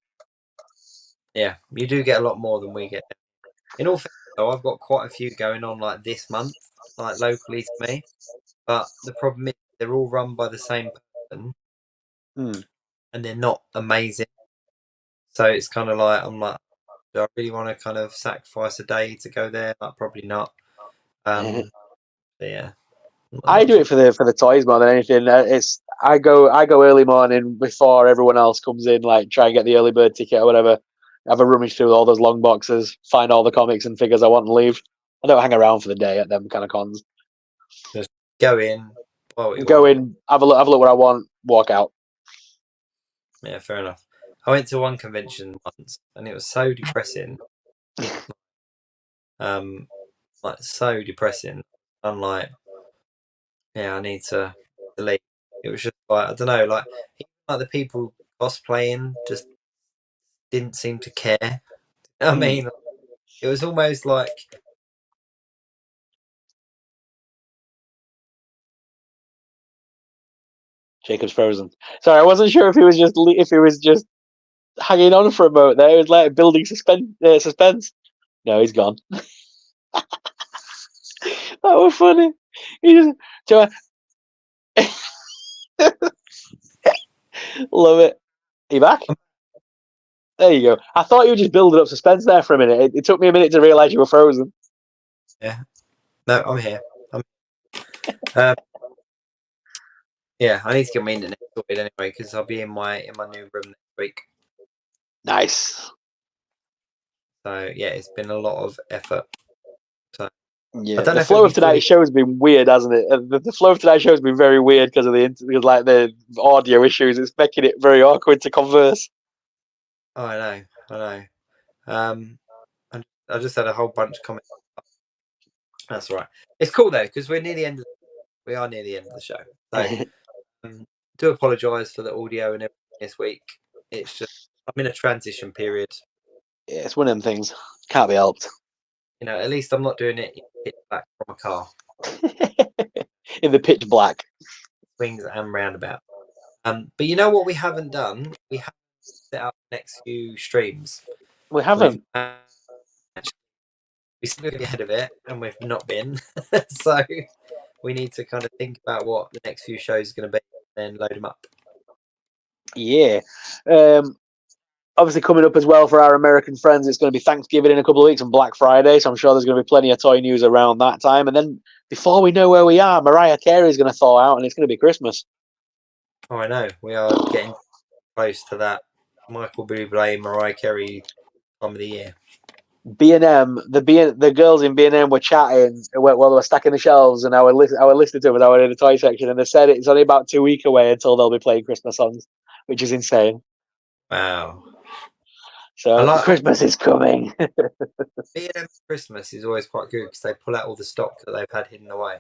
Yeah, you do get a lot more than we get. In all fairness, though, I've got quite a few going on like this month, like locally to me. But the problem is they're all run by the same person, and they're not amazing. So it's kind of like I'm like, do I really want to kind of sacrifice a day to go there? Like, probably not. But yeah,
I do it for the toys more than anything. I go early morning before everyone else comes in, like try and get the early bird ticket or whatever. Have a rummage through all those long boxes, find all the comics and figures I want and leave. I don't hang around for the day at them kind of cons.
Just go in,
Go in, have a look what I want, walk out.
Yeah, fair enough. I went to one convention once, and it was so depressing. Like so depressing. I'm like, yeah, I need to leave. It was just like I don't know, like even like the people cosplaying just didn't seem to care. I mean, it was almost like
Jacob's frozen. Sorry, I wasn't sure if he was just hanging on for a moment there. It was like building suspense. No, he's gone. That was funny. He just, do I- love it. Are you back? There you go. I thought you were just building up suspense there for a minute. It took me a minute to realise you were frozen.
yeah. No, I'm here. Um, yeah, I need to get my internet sorted anyway because I'll be in my new room next week.
Nice.
So yeah, it's been a lot of effort. So
Yeah,
I don't
the
know if
flow
it'll
of
be fully.
tonight's show has been weird, hasn't it? The flow of tonight's show has been very weird because of the audio issues. It's making it very awkward to converse.
Oh, I know. I just had a whole bunch of comments. That's all right. It's cool though because we are near the end of the show. So do apologise for the audio and everything this week. It's just I'm in a transition period.
Yeah, it's one of them things. Can't be helped.
You know, at least I'm not doing it in pitch black from a car,
In the pitch black.
swings and roundabout. But you know what we haven't done? We haven't set up the next few streams.
We haven't.
We seem to be ahead of it, and we've not been. So we need to kind of think about what the next few shows are going to be, and then load them up.
Yeah. Obviously, coming up as well for our American friends, it's going to be Thanksgiving in a couple of weeks and Black Friday. So I'm sure there's going to be plenty of toy news around that time. And then before we know where we are, Mariah Carey is going to thaw out, and it's going to be Christmas.
Oh, I know. We are getting close to that Michael Bublé, Mariah Carey time of the year.
B&M, the girls in B&M were chatting while they were stacking the shelves, and I were listening to them, and I were in the toy section, and they said it's only about 2 weeks away until they'll be playing Christmas songs, which is insane.
Wow.
So Christmas is coming.
B&M Christmas is always quite good because they pull out all the stock that they've had hidden away.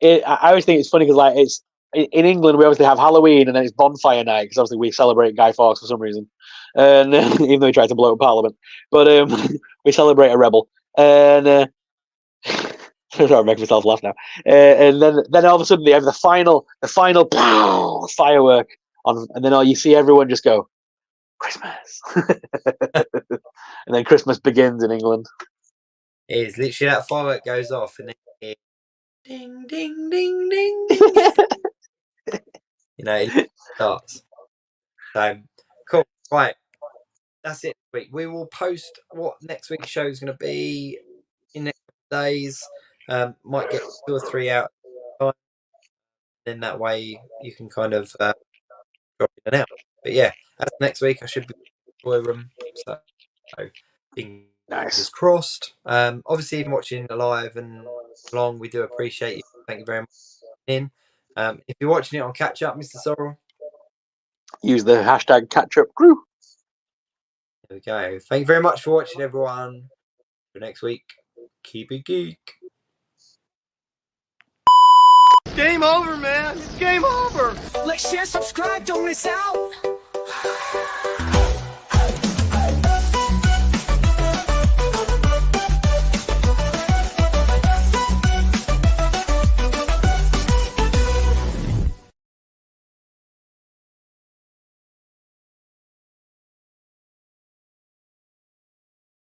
I always think it's funny because it's in England we obviously have Halloween and then it's bonfire night because obviously we celebrate Guy Fawkes for some reason, and even though he tried to blow up Parliament, but we celebrate a rebel, and I'm trying to make myself laugh now, and then all of a sudden they have the final pow, firework on, and then you see everyone just go Christmas, and then Christmas begins in England.
It is literally that firework goes off and then it, ding ding ding ding ding. You know, it starts. So cool. Right. That's it. We will post what next week's show is going to be in next days. Might get 2 or 3 out. Then that way you can kind of drop in and out. But yeah, next week I should be in the toy room. So fingers crossed. Obviously, even watching live and along, we do appreciate you. Thank you very much for in. If you're watching it on Catch Up, Mr. Sorrell,
use the hashtag #CatchUpCrew.
There we go. Thank you very much for watching, everyone. For next week, keep it geek.
Game over, man. It's game over.
Like, share, subscribe, don't miss out.